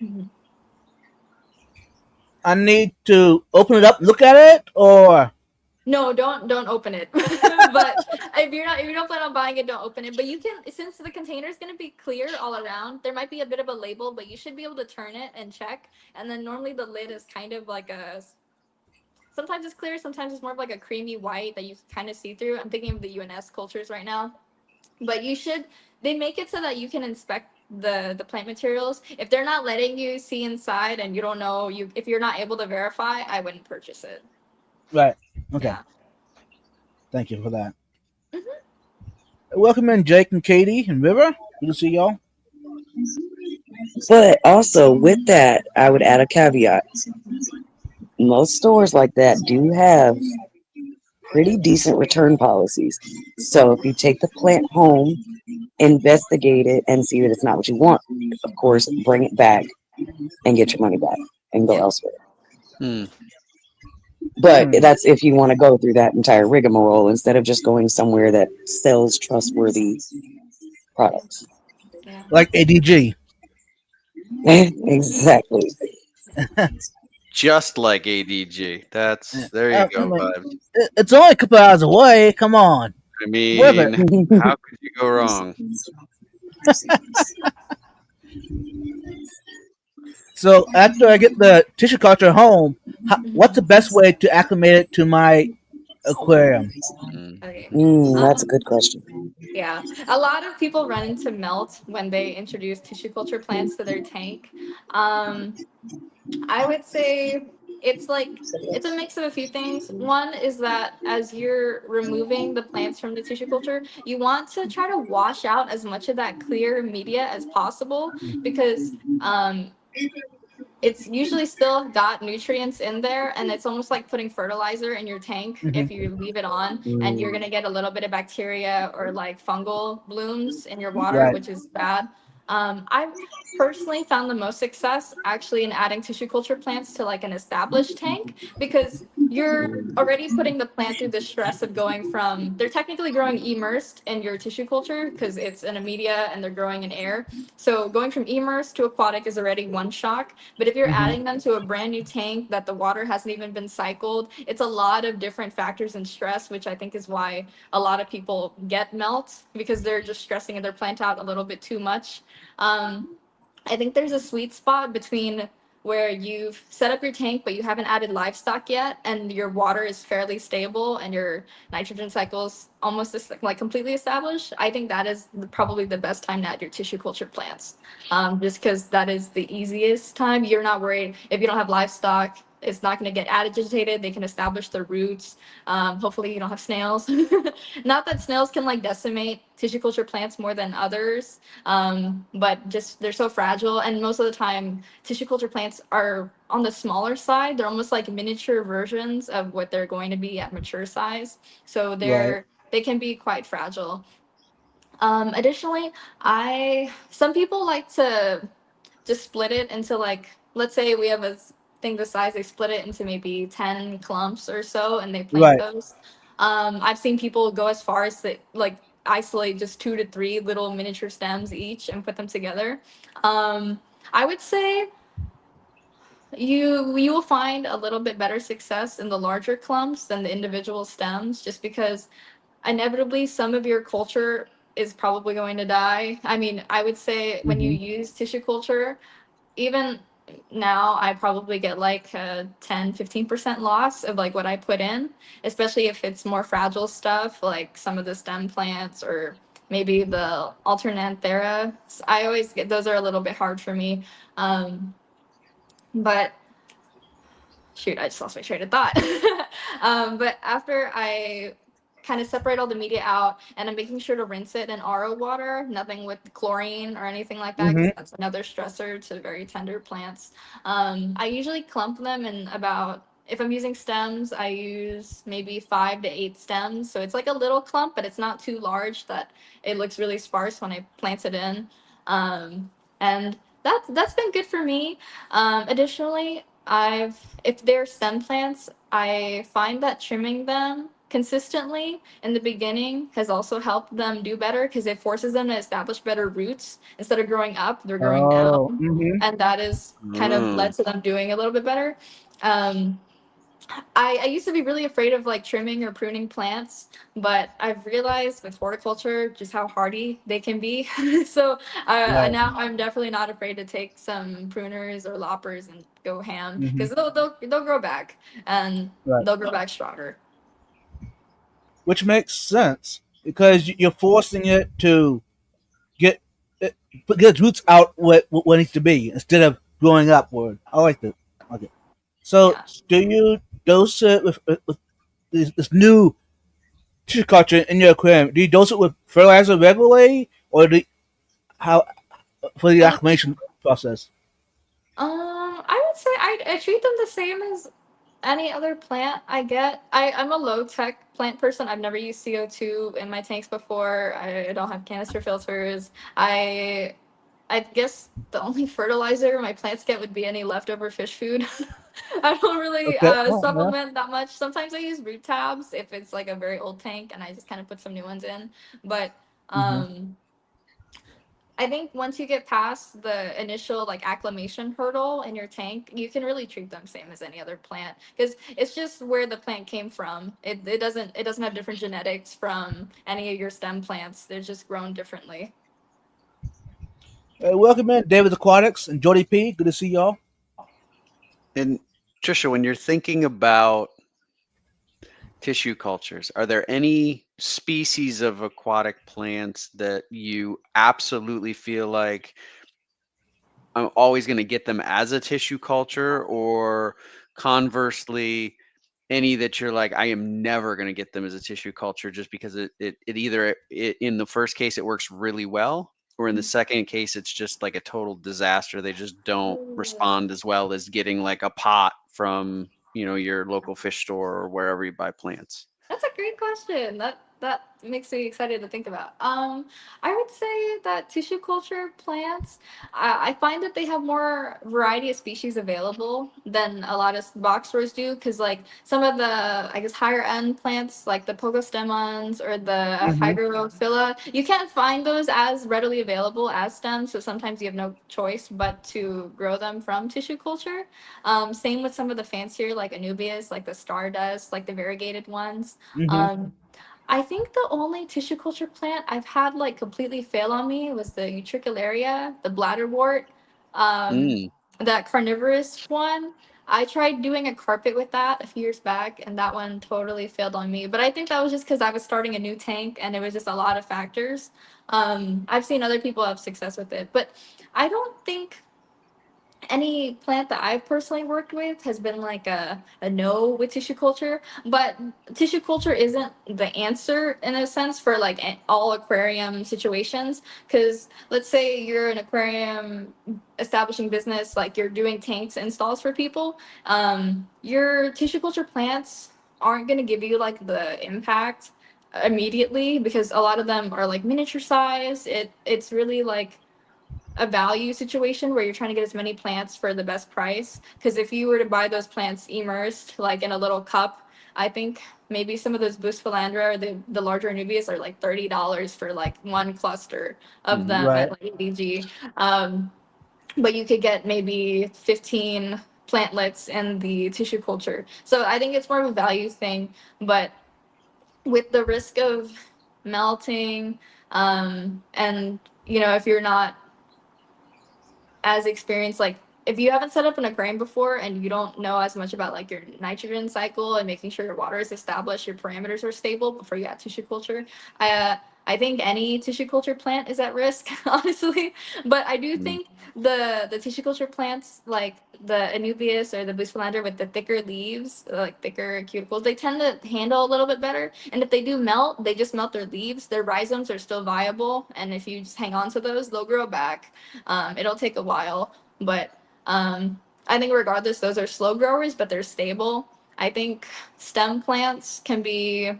Mhm. I need to open it up and look at it, or No, don't open it. But if you don't plan on buying it, don't open it. But you can, since the container is going to be clear all around. There might be a bit of a label, but you should be able to turn it and check. And then normally the lid is kind of like a, sometimes it's clear, sometimes it's more of like a creamy white that you kind of see through. I'm thinking of the UNS cultures right now. But you should, they make it so that you can inspect the plant materials. If they're not letting you see inside and you don't know, you if you're not able to verify, I wouldn't purchase it. right? Okay, Yeah. thank you for that. Mhm. Welcome in Jake and Katie and River. Good to see y'all. But also with that, I would add a caveat. Most stores like that do have pretty decent return policies. So if you take the plant home, investigate it, and see that it's not what you want, of course, bring it back and get your money back and go Yeah. elsewhere. Hmm. But that's if you want to go through that entire rigmarole instead of just going somewhere that sells trustworthy products. Yeah. Like ADG. Exactly. Just like ADG. That's there you go, vibes. It's only a couple hours away. Come on, I worth it. mean, how could you go wrong? So after I get the tissue culture home, what's the best way to acclimate it to my aquarium? Mm. Okay. That's a good question. Yeah, a lot of people run into melt when they introduce tissue culture plants to their tank. Um, I would say it's like it's a mix of a few things. One is that as you're removing the plants from the tissue culture, you want to try to wash out as much of that clear media as possible because it's usually still got nutrients in there, and it's almost like putting fertilizer in your tank Mm-hmm. if you leave it on, and you're going to get a little bit of bacteria or like fungal blooms in your water, Right. which is bad. I've personally found the most success actually in adding tissue culture plants to like an established tank because you're already putting the plant through the stress of going from, they're technically growing immersed in your tissue culture because it's in a media and they're growing in air. So going from immersed to aquatic is already one shock. But if you're Mm-hmm. adding them to a brand new tank that the water hasn't even been cycled, it's a lot of different factors and stress, which I think is why a lot of people get melt because they're just stressing their plant out a little bit too much. Um, I think there's a sweet spot between where you've set up your tank, but you haven't added livestock yet, and your water is fairly stable, and your nitrogen cycles almost like completely established. I think that is probably the best time to add your tissue culture plants, just because that is the easiest time. You're not worried if you don't have livestock. It's not going to get agitated. They can establish their roots. Hopefully, you don't have snails. Not that snails can like decimate tissue culture plants more than others, but just they're so fragile, and most of the time tissue culture plants are on the smaller side. They're almost like miniature versions of what they're going to be at mature size, so Right. they can be quite fragile. Additionally, I some people like to just split it into like, let's say we have a thing this size, they split it into maybe 10 clumps or so and they plant Right. those. I've seen people go as far as to like isolate just 2 to 3 little miniature stems each and put them together. I would say you will find a little bit better success in the larger clumps than the individual stems, just because inevitably some of your culture is probably going to die. I mean, I would say when you Mm-hmm. use tissue culture, even now I probably get like a 10-15% loss of like what I put in, especially if it's more fragile stuff like some of the stem plants or maybe the alternanthera. I always get those are a little bit hard for me. But shoot, I just lost my train of thought. But after I kind of separate all the media out and I'm making sure to rinse it in RO water, nothing with chlorine or anything like that, Mm-hmm. because that's another stressor to very tender plants. I usually clump them in about, if I'm using stems, I use maybe 5 to 8 stems. So it's like a little clump, but it's not too large that it looks really sparse when I plant it in. And that's been good for me. Additionally, if they're stem plants, I find that trimming them consistently in the beginning has also helped them do better because it forces them to establish better roots. Instead of growing up, they're growing Oh. down, Mm-hmm. and that is kind of led to them doing a little bit better. Um, I used to be really afraid of like trimming or pruning plants, but I've realized with horticulture just how hardy they can be. So Right. now I'm definitely not afraid to take some pruners or loppers and go ham Mm-hmm. because they'll grow back and Right. they'll grow back stronger. Which makes sense because you're forcing it to get it, get its roots out what it needs to be instead of growing upward. I like that. Okay. So, Yeah. do you dose it with this new tissue culture in your aquarium? Do you dose it with fertilizer regularly, or how for the Um, acclimation process? I would say I treat them the same as any other plant I get. I'm a low tech plant person. I've never used CO2 in my tanks before. I don't have canister filters. I guess the only fertilizer my plants get would be any leftover fish food. I don't really Okay. Oh, yeah. supplement that much. Sometimes I use root tabs if it's like a very old tank and I just kind of put some new ones in. But Mm-hmm. I think once you get past the initial like acclimation hurdle in your tank, you can really treat them same as any other plant because it's just where the plant came from. It doesn't have different genetics from any of your stem plants. They're just grown differently. Welcome in, David Aquatics and Jody P. Good to see y'all. And Trisha, when you're thinking about tissue cultures, are there any species of aquatic plants that you absolutely feel like I'm always going to get them as a tissue culture, or conversely, any that you're like, I am never going to get them as a tissue culture just because it either in the first case it works really well, or in the second case it's just like a total disaster. They just don't respond as well as getting like a pot from, your local fish store or wherever you buy plants. That's a great question. That makes me excited to think about. I would say that tissue culture plants, I find that they have more variety of species available than a lot of box stores do. Because like some of the, I guess, higher end plants, like the pogostemons or the Mm-hmm. hygrophila, you can't find those as readily available as stems. So sometimes you have no choice but to grow them from tissue culture. Same with some of the fancier like Anubias, like the Stardust, like the variegated ones. Mm-hmm. Um, I think the only tissue culture plant I've had like completely fail on me was the Utricularia, the bladderwort, um, Mm. that carnivorous one. I tried doing a carpet with that a few years back, and that one totally failed on me. But I think that was just because I was starting a new tank, and it was just a lot of factors. I've seen other people have success with it, but I don't think any plant that I've personally worked with has been like a no with tissue culture, but tissue culture isn't the answer in a sense for like all aquarium situations. Because let's say you're an aquarium establishing business, like you're doing tanks installs for people, your tissue culture plants aren't going to give you like the impact immediately because a lot of them are like miniature size. It's really like a value situation where you're trying to get as many plants for the best price. Because if you were to buy those plants immersed, like in a little cup, I think maybe some of those Boost Philandra or the larger Anubias are like $30 for like one cluster of Mhm. them at Right. like ADG. But you could get maybe 15 plantlets in the tissue culture. So I think it's more of a value thing. But with the risk of melting, and if you're not as experienced like if you haven't set up an aquarium before and you don't know as much about like your nitrogen cycle and making sure your water is established, your parameters are stable before you add tissue culture, I think any tissue culture plant is at risk, honestly. But I do think the tissue culture plants like the Anubias or the Busphalandra with the thicker leaves, like thicker cuticles, they tend to handle a little bit better. And if they do melt, they just melt their leaves. Their rhizomes are still viable, and if you just hang on to those, they'll grow back. It'll take a while, but I think regardless, those are slow growers, but they're stable. I think stem plants can be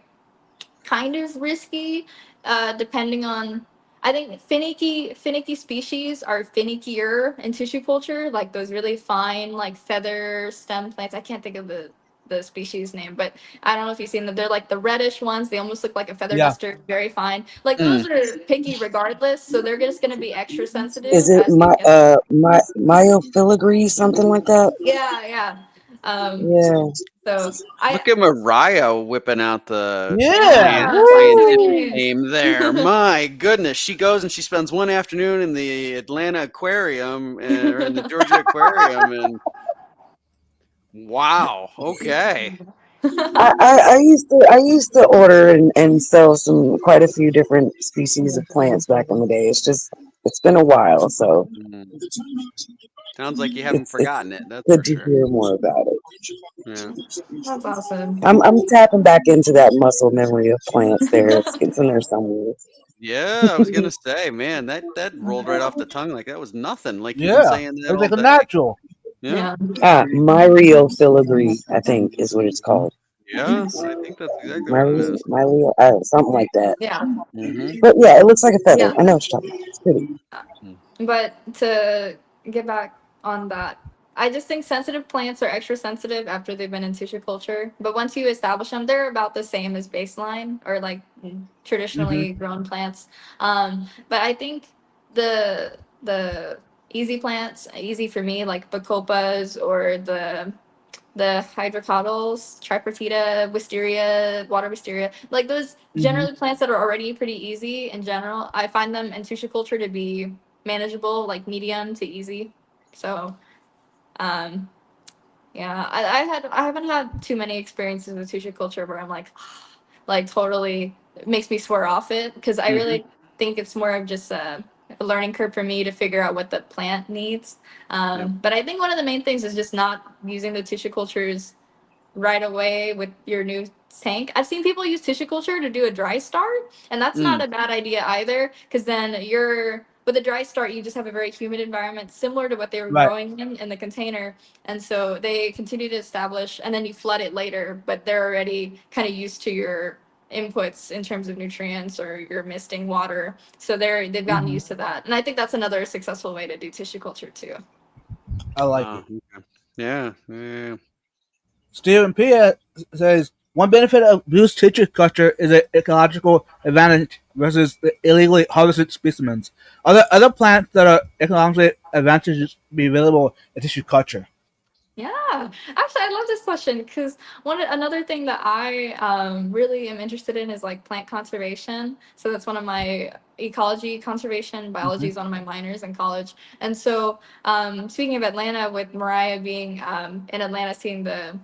kind of risky, depending on. I think finicky species are finickier in tissue culture, like those really fine, like feather stem plants. I can't think of the species name, but I don't know if you've seen them. They're like the reddish ones. They almost look like a feather Yeah. duster, very fine. Like Mm. those are picky regardless, so they're just going to be extra sensitive Is it as they get. myofiligree, something like that? Yeah, yeah. Um, Yeah. so I Look at Mariah whipping out the Yeah. yeah, talk to scientific me. name there. My goodness, she goes and she spends one afternoon in the Atlanta Aquarium or in the Georgia Aquarium, and wow, okay. I used to order and sell quite a few different species of plants back in the day. It's been a while, so Mm. Sounds like you haven't it's forgotten it. That's good for to sure. hear more about it. Yeah. That's awesome. I'm tapping back into that muscle memory of plants there. It's in there somewhere. Yeah, I was gonna say, man, that rolled right off the tongue like that was nothing. Like you've been Yeah. saying that It's all like a day. natural. Yeah. Yeah. Myriofiligree, I think is what it's called. Yes, I think that's exactly what it is. Something like that. Yeah. Mm-hmm. But yeah, it looks like a feather. Yeah. I know what you're talking about. It's pretty. But to get back on that, I just think sensitive plants are extra sensitive after they've been in tissue culture. But once you establish them, they're about the same as baseline or like traditionally grown plants. But I think the easy plants, easy for me, like bacopas or the hydrocotyls, tripartita, wisteria, water wisteria, like those generally plants that are already pretty easy in general. I find them in tissue culture to be manageable, like medium to easy. So, um, yeah, I haven't had too many experiences with tissue culture where I'm like totally it makes me swear off it because I really think it's more of just a learning curve for me to figure out what the plant needs. But I think one of the main things is just not using the tissue cultures right away with your new tank. I've seen people use tissue culture to do a dry start, and that's not a bad idea either, because then you're with a dry start, you just have a very humid environment similar to what they were Right. growing in the container, and so they continue to establish, and then you flood it later, but they're already kind of used to your inputs in terms of nutrients or your misting water, so they've gotten used to that, and I think that's another successful way to do tissue culture too. I like Wow, it. okay. Yeah, yeah. Stephen P. says one benefit of loose tissue culture is an ecological advantage versus the illegally harvested specimens. Other plants that are ecologically advantageous be available in tissue culture. Yeah, actually, I love this question because another thing that I really am interested in is like plant conservation. So that's one of my ecology, conservation, biology is one of my minors in college. And so, speaking of Atlanta, with Mariah being in Atlanta, seeing the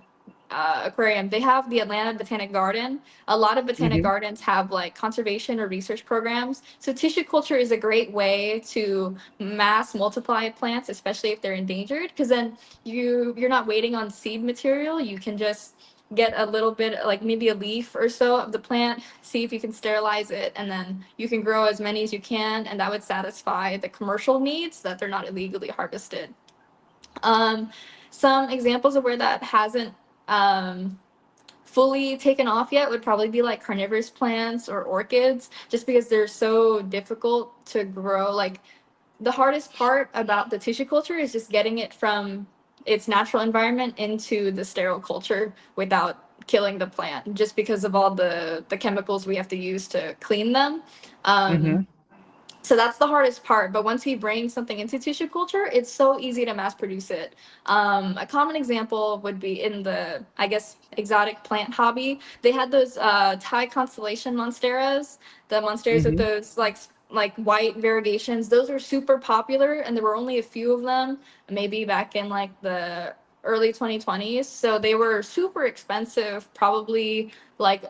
aquarium, they have the Atlanta Botanic Garden. A lot of botanic gardens have like conservation or research programs. So tissue culture is a great way to mass multiply plants, especially if they're endangered, because then you're not waiting on seed material. You can just get a little bit, like maybe a leaf or so of the plant, see if you can sterilize it, and then you can grow as many as you can, and that would satisfy the commercial needs that they're not illegally harvested. Some examples of where that hasn't um, fully taken off yet would probably be like carnivorous plants or orchids, just because they're so difficult to grow. Like the hardest part about the tissue culture is just getting it from its natural environment into the sterile culture without killing the plant, just because of all the chemicals we have to use to clean them. Um, so that's the hardest part. But once we bring something into tissue culture, it's so easy to mass produce it. A common example would be in the, I guess, exotic plant hobby. They had those Thai constellation monsteras, the monsteras with those like like white variegations, those were super popular, and there were only a few of them, maybe back in like the early 2020s. So they were super expensive, probably like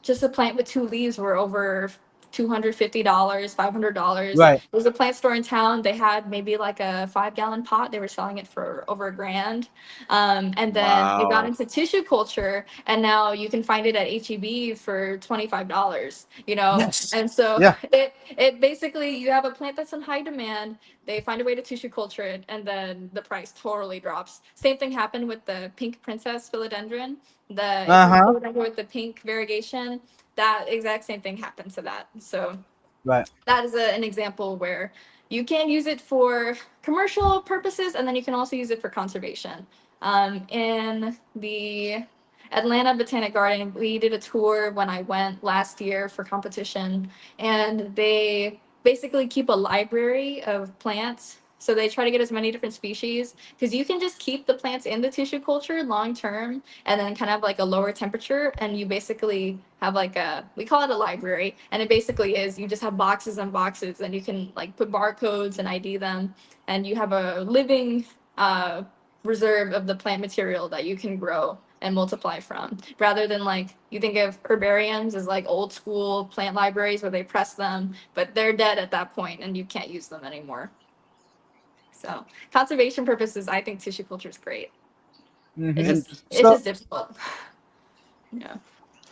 just a plant with two leaves were over $250, $500. Right. There was a plant store in town. They had maybe like a 5-gallon pot. They were selling it for over $1,000. And then it got Wow. into tissue culture, and now you can find it at HEB for $25. You know, Yes. and so Yeah. it basically, you have a plant that's in high demand. They find a way to tissue culture it, and then the price totally drops. Same thing happened with the pink princess philodendron. The Uh-huh. philodendron with the pink variegation, that exact same thing happened to that. So Right. that is an example where you can use it for commercial purposes, and then you can also use it for conservation. In the Atlanta Botanic Garden, we did a tour when I went last year for competition, and they basically keep a library of plants. So they try to get as many different species, because you can just keep the plants in the tissue culture long term and then kind of like a lower temperature, and you basically have like we call it a library, and it basically is, you just have boxes and boxes, and you can like put barcodes and ID them, and you have a living reserve of the plant material that you can grow and multiply from, rather than like, you think of herbariums as like old school plant libraries where they press them, but they're dead at that point and you can't use them anymore. So conservation purposes, I think tissue culture is great. Mhm. It's So just difficult. Yeah.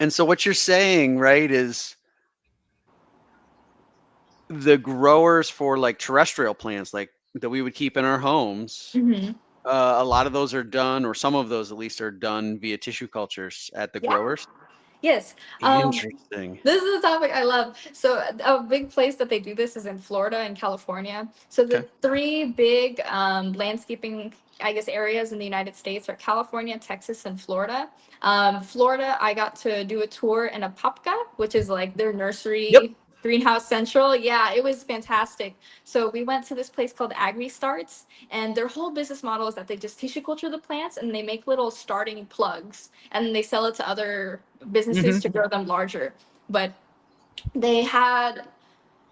And so what you're saying, right, is the growers for like terrestrial plants, like that we would keep in our homes, Mm-hmm. a lot of those are done, or some of those at least are done via tissue cultures at the Yeah. growers. Yes. Interesting. This is a topic I love. So a big place that they do this is in Florida and California. So the Okay. three big landscaping, I guess, areas in the United States are California, Texas, and Florida. Florida, I got to do a tour in Apopka, which is like their nursery. Yep. Greenhouse Central. Yeah, it was fantastic. So we went to this place called Agri Starts, and their whole business model is that they just tissue culture the plants and they make little starting plugs, and they sell it to other businesses Mhm. to grow them larger. But they had,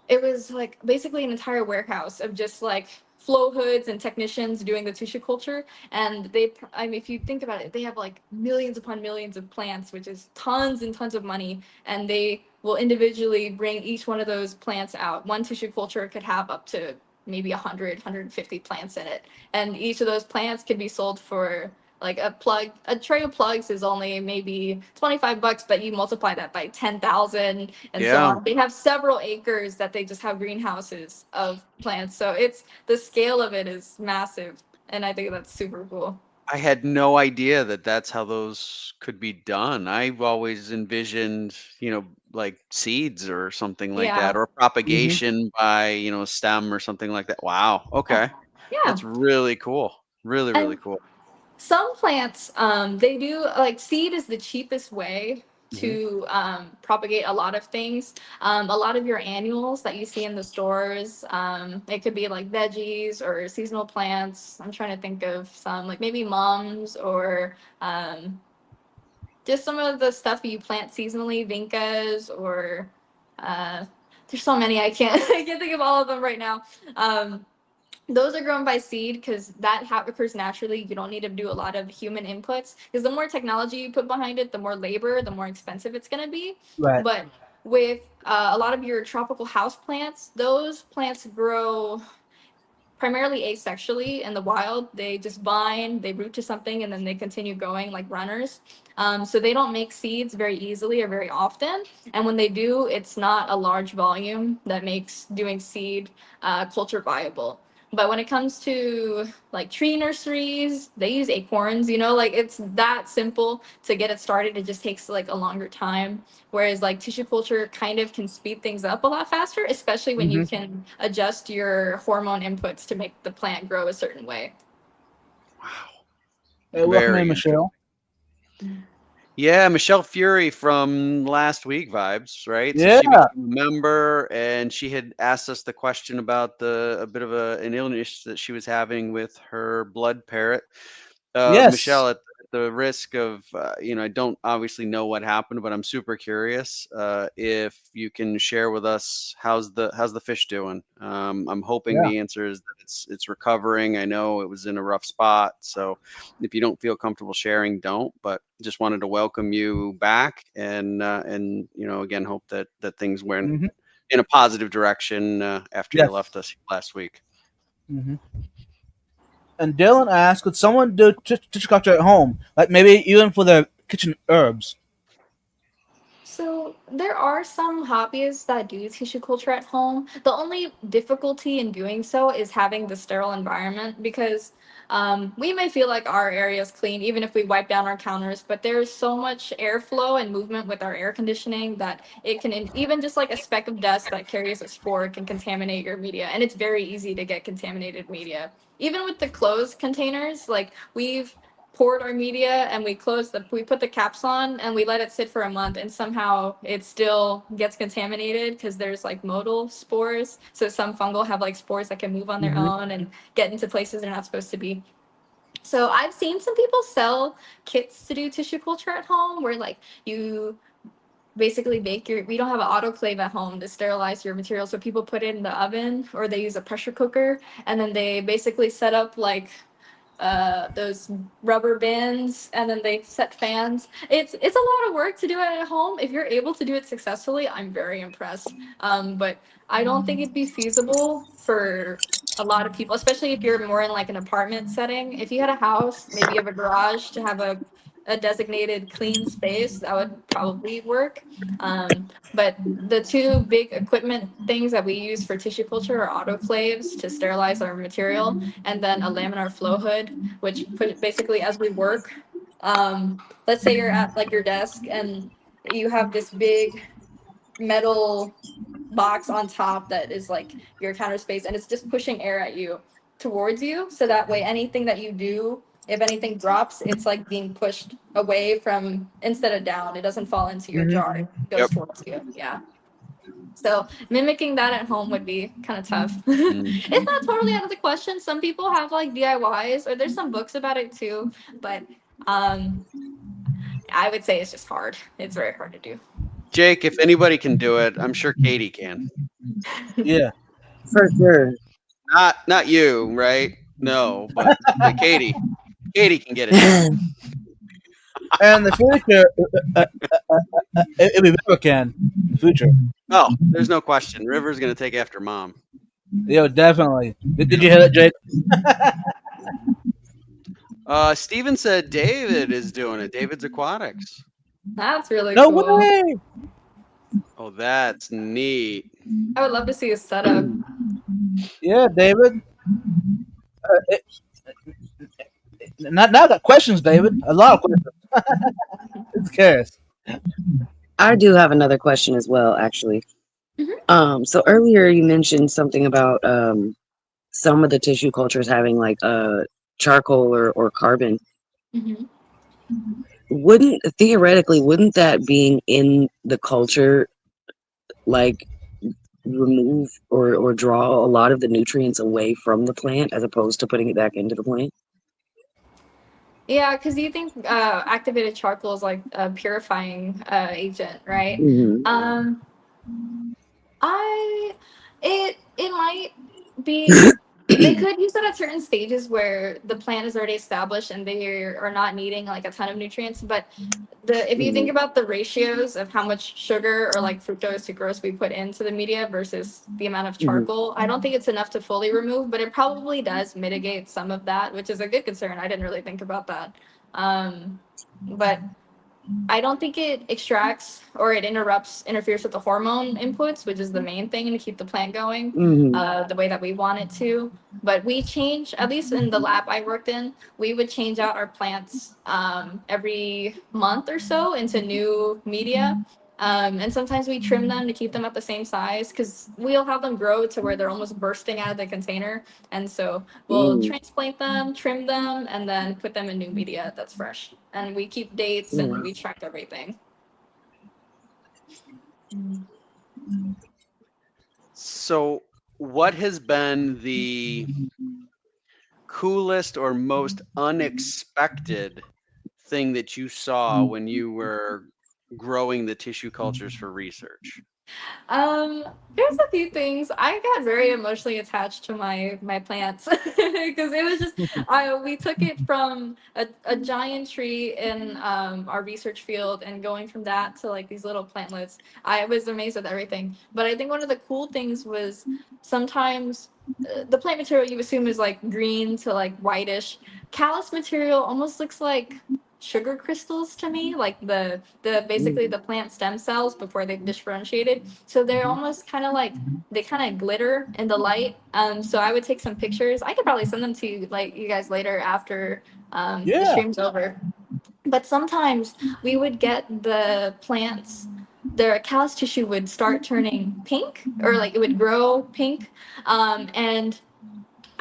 it was like basically an entire warehouse of just like flow hoods and technicians doing the tissue culture. And they, I mean, if you think about it, they have like millions upon millions of plants, which is tons and tons of money. And they will individually bring each one of those plants out. One tissue culture could have up to maybe 100, 150 plants in it. And each of those plants could be sold for like a tray of plugs is only maybe $25, but you multiply that by 10,000 and so Yeah. on. They have several acres that they just have greenhouses of plants. So it's, the scale of it is massive. And I think that's super cool. I had no idea that that's how those could be done. I've always envisioned, like seeds or something like Yeah. that, or propagation by, a stem or something like that. Wow. Yeah. Okay. Yeah. That's really cool. Really, really And cool. some plants, they do like, seed is the cheapest way Mhm. to propagate a lot of things. A lot of your annuals that you see in the stores, it could be like veggies or seasonal plants. I'm trying to think of some, like maybe mums, or just some of the stuff you plant seasonally, vincas, or there's so many, I can't I can't think of all of them right now. Those are grown by seed because that occurs naturally. You don't need to do a lot of human inputs, because the more technology you put behind it, the more labor, the more expensive it's going to be. Right. But with a lot of your tropical house plants, those plants grow primarily asexually in the wild. They just vine, they root to something, and then they continue going like runners. So they don't make seeds very easily or very often. And when they do, it's not a large volume that makes doing seed culture viable. But when it comes to like tree nurseries, they use acorns, like it's that simple to get it started. It just takes like a longer time. Whereas like tissue culture kind of can speed things up a lot faster, especially when you Mhm. can adjust your hormone inputs to make the plant grow a certain way. Wow. Hey, welcome Very in, Michelle. Yeah, Michelle Fury from last week vibes, right? So Yeah. she became a member, and she had asked us the question about a bit of an illness that she was having with her blood parrot. Yes. Michelle, at the risk of, I don't obviously know what happened, but I'm super curious if you can share with us how's the fish doing. I'm hoping Yeah. the answer is that it's recovering. I know it was in a rough spot, so if you don't feel comfortable sharing, don't. But just wanted to welcome you back, and again, hope that things went Hmm. in a positive direction after you Yes. left us last week. Hmm. And Dylan asked, could someone do tissue culture at home? Like maybe even for the kitchen herbs? So there are some hobbyists that do tissue culture at home. The only difficulty in doing so is having the sterile environment because we may feel like our area is clean even if we wipe down our counters, but there's so much airflow and movement with our air conditioning that it can even just like a speck of dust that carries a spore can contaminate your media, and it's very easy to get contaminated media. Even with the closed containers, like we've poured our media and we put the caps on and we let it sit for a month, and somehow it still gets contaminated because there's like motile spores. So some fungal have like spores that can move on their Hmm. own and get into places they're not supposed to be. So I've seen some people sell kits to do tissue culture at home where like you basically we don't have an autoclave at home to sterilize your material, so people put it in the oven or they use a pressure cooker, and then they basically set up like those rubber bins, and then they set fans. It's a lot of work to do it at home. If you're able to do it successfully, I'm very impressed. But I don't think it'd be feasible for a lot of people, especially if you're more in like an apartment setting. If you had a house, maybe you have a garage to have a designated clean space, that would probably work. But the two big equipment things that we use for tissue culture are autoclaves to sterilize our material, and then a laminar flow hood, which basically as we work, let's say you're at like your desk and you have this big metal box on top that is like your counter space, and it's just pushing air at you towards you, so that way anything that you do, if anything drops, it's like being pushed away from instead of down. It doesn't fall into your Hmm. jar, it goes Yep. towards you. Yeah. So mimicking that at home would be kind of tough. Mm. It's not totally out of the question. Some people have like DIYs, or there's some books about it too. But um, I would say it's just hard. It's very hard to do. Jake, if anybody can do it, I'm sure Katie can. Yeah. For sure. Not you, right? No, but Katie. Katie can get it done. And in the future, it'll be River can. In the future. Oh, there's no question. River's gonna take after mom. Yeah, definitely. Did you hear that, Jake? Steven said David is doing it. David's Aquatics. That's really No cool. way! Oh, that's neat. I would love to see a setup. Yeah, David. Now I got questions, David. A lot of questions. Who's cares? I do have another question as well, actually. Mhm. So earlier you mentioned something about some of the tissue cultures having like charcoal or carbon. Mhm. Wouldn't that being in the culture like remove or draw a lot of the nutrients away from the plant as opposed to putting it back into the plant? Yeah, because you think activated charcoal is like a purifying agent, right? Hmm. Um, I it might be, they could use it at certain stages where the plant is already established and they are not needing like a ton of nutrients. But if you think Hmm. about the ratios of how much sugar or like fructose to gross we put into the media versus the amount of Hmm. charcoal, I don't think it's enough to fully remove, but it probably does mitigate some of that, which is a good concern. I didn't really think about that. But I don't think it extracts or it interferes with the hormone inputs, which is the main thing to keep the plant going Hmm. the way that we want it to. But we change, at least in the lab I worked in, we would change out our plants every month or so into new media. And sometimes we trim them to keep them at the same size because we'll have them grow to where they're almost bursting out of the container. And so we'll Mm. transplant them, trim them, and then put them in new media that's fresh. And we keep dates Oh, and wow. we track everything. So, what has been the coolest or most unexpected thing that you saw when you were growing the tissue cultures for research? There's a few things. I got very emotionally attached to my plants because it was just we took it from a giant tree in our research field and going from that to like these little plantlets. I was amazed with everything. But I think one of the cool things was sometimes the plant material you assume is like green to like whitish. Callus material almost looks like sugar crystals to me, like the basically the plant stem cells before they've differentiated. So they're almost kind of like they kind of glitter in the light. So I would take some pictures. I could probably send them to you, like you guys later after the Yeah. stream's over. But sometimes we would get the plants, their callus tissue would start turning pink, or like it would grow pink, and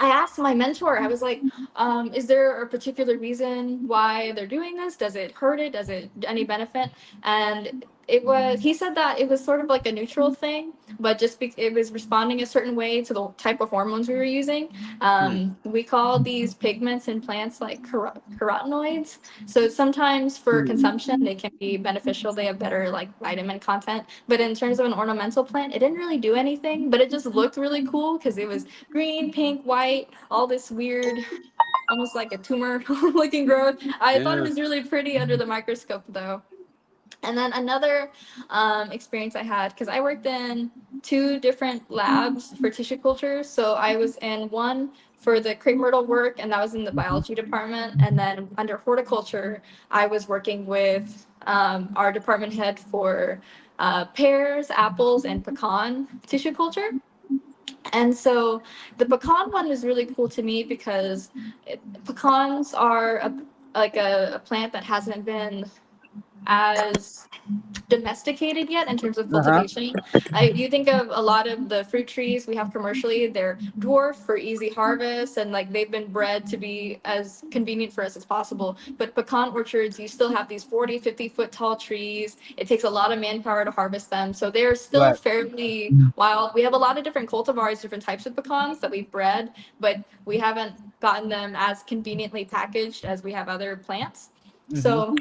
I asked my mentor, I was like, is there a particular reason why they're doing this? Does it hurt it? Does it any benefit? And he said that it was sort of like a neutral thing, but it was responding a certain way to the type of hormones we were using. We call these pigments in plants like carotenoids. So sometimes for consumption, they can be beneficial. They have better like vitamin content. But in terms of an ornamental plant, it didn't really do anything, but it just looked really cool because it was green, pink, white, all this weird, almost like a tumor looking growth. I thought it was really pretty under the microscope though. And then another experience I had, because I worked in 2 different labs for tissue culture. So I was in one for the crepe myrtle work, and that was in the biology department. And then under horticulture, I was working with our department head for pears, apples, and pecan tissue culture. And so the pecan one was really cool to me because pecans are a plant that hasn't been as domesticated yet in terms of cultivation. You think of a lot of the fruit trees we have commercially, they're dwarf for easy harvest, and like they've been bred to be as convenient for us as possible. But pecan orchards, you still have these 40, 50-foot tall trees. It takes a lot of manpower to harvest them. So they're still Right. fairly wild. We have a lot of different cultivars, different types of pecans that we've bred, but we haven't gotten them as conveniently packaged as we have other plants. So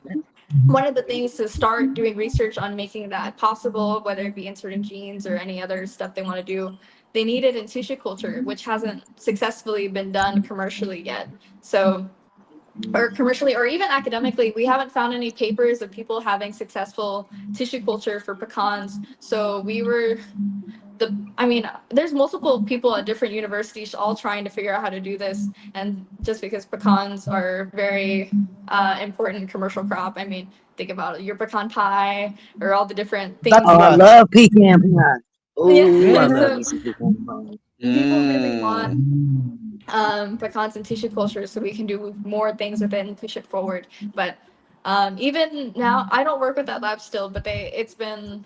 one of the things to start doing research on making that possible, whether it be inserting genes or any other stuff they want to do, they need it in tissue culture, which hasn't successfully been done commercially yet. So, or commercially, or even academically, we haven't found any papers of people having successful tissue culture for pecans. So there's multiple people at different universities all trying to figure out how to do this. And just because pecans are very important commercial crop, I mean, think about your pecan pie or all the different things. That's Oh, I right. love pecan pie. Oh, Yeah, I love so me some pecan pie. people really want pecans and tissue culture so we can do more things with it and push it forward. But even now, I don't work with that lab still, but it's been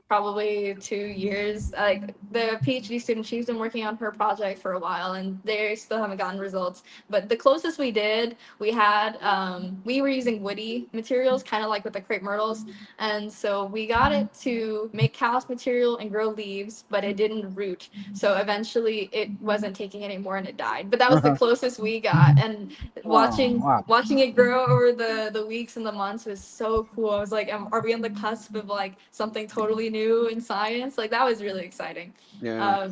probably 2 years. Like the PhD student, she's been working on her project for a while, and they still haven't gotten results. But the closest we did, we were using woody materials, kind of like with the crepe myrtles, and so we got it to make callus material and grow leaves, but it didn't root. So eventually, it wasn't taking anymore, and it died. But that was the closest we got, and Wow. watching it grow over the weeks and the months was so cool. I was like, are we on the cusp of like something totally new in science? Like that was really exciting. Yeah.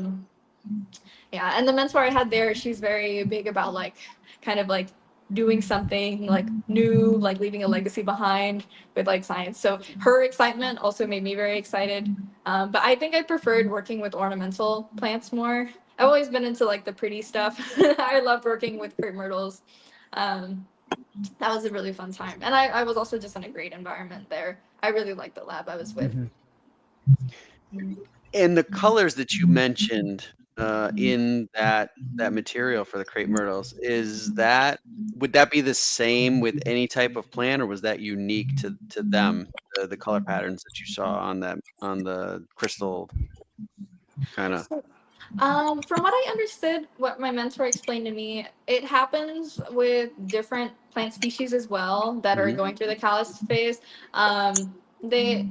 Yeah, and the mentor I had there, she's very big about like kind of like doing something like new, like leaving a legacy behind with like science. So her excitement also made me very excited. But I think I preferred working with ornamental plants more. I've always been into like the pretty stuff. I love working with crepe myrtles. That was a really fun time, and I was also just in a great environment there. I really liked the lab I was with. And the colors that you mentioned in that material for the crepe myrtles, would that be the same with any type of plant, or was that unique to them, the color patterns that you saw on the crystal kind of? From what I understood, what my mentor explained to me, it happens with different plant species as well that are going through the callus phase. They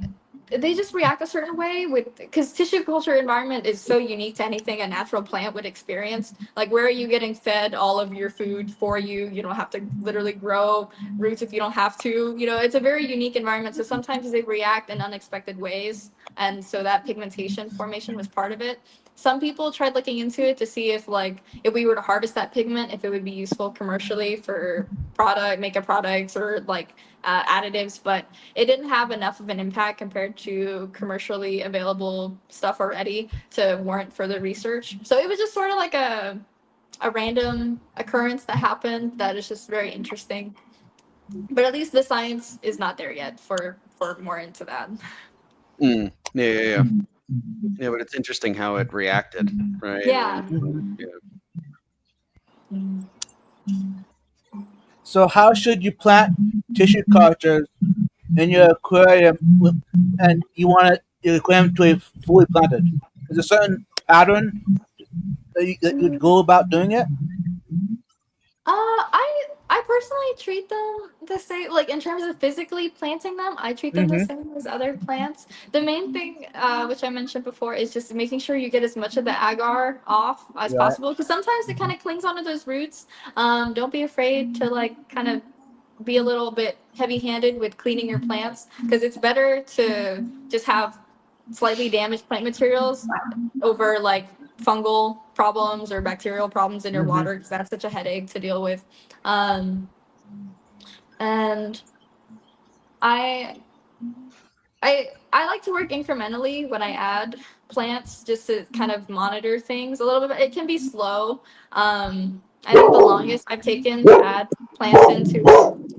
they just react a certain way with because tissue culture environment is so unique to anything a natural plant would experience. Like where are you getting fed all of your food for you? You don't have to literally grow roots if you don't have to. It's a very unique environment. So sometimes they react in unexpected ways. And so that pigmentation formation was part of it. Some people tried looking into it to see if we were to harvest that pigment, if it would be useful commercially for makeup products or additives, but it didn't have enough of an impact compared to commercially available stuff already to warrant further research. So it was just sort of like a random occurrence that happened that is just very interesting. But at least the science is not there yet for more into that. Yeah, yeah, yeah. Yeah, but it's interesting how it reacted, right? Yeah. So how should you plant tissue cultures in your aquarium, and you want your aquarium to be fully planted? Is there a certain pattern that you'd go about doing it? I personally treat them the same. Like in terms of physically planting them, I treat them the Mm-hmm. same as other plants. The main thing, which I mentioned before, is just making sure you get as much of the agar off as Right. possible because sometimes it kind of clings onto those roots. Don't be afraid to kind of be a little bit heavy-handed with cleaning your plants because it's better to just have slightly damaged plant materials over fungal problems or bacterial problems in your Mm-hmm. water because that's such a headache to deal with. Um, and I I like to work incrementally when I add plants just to kind of monitor things a little bit. It can be slow. I think the longest I've taken to add plants into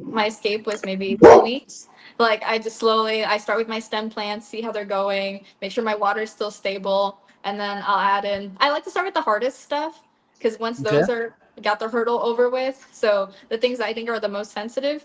my escape was maybe 2 weeks. Like I start with my stem plants, see how they're going, make sure my water is still stable, and then I'll add in. I like to start with the hardest stuff because once Okay. those are got the hurdle over with, so the things I think are the most sensitive,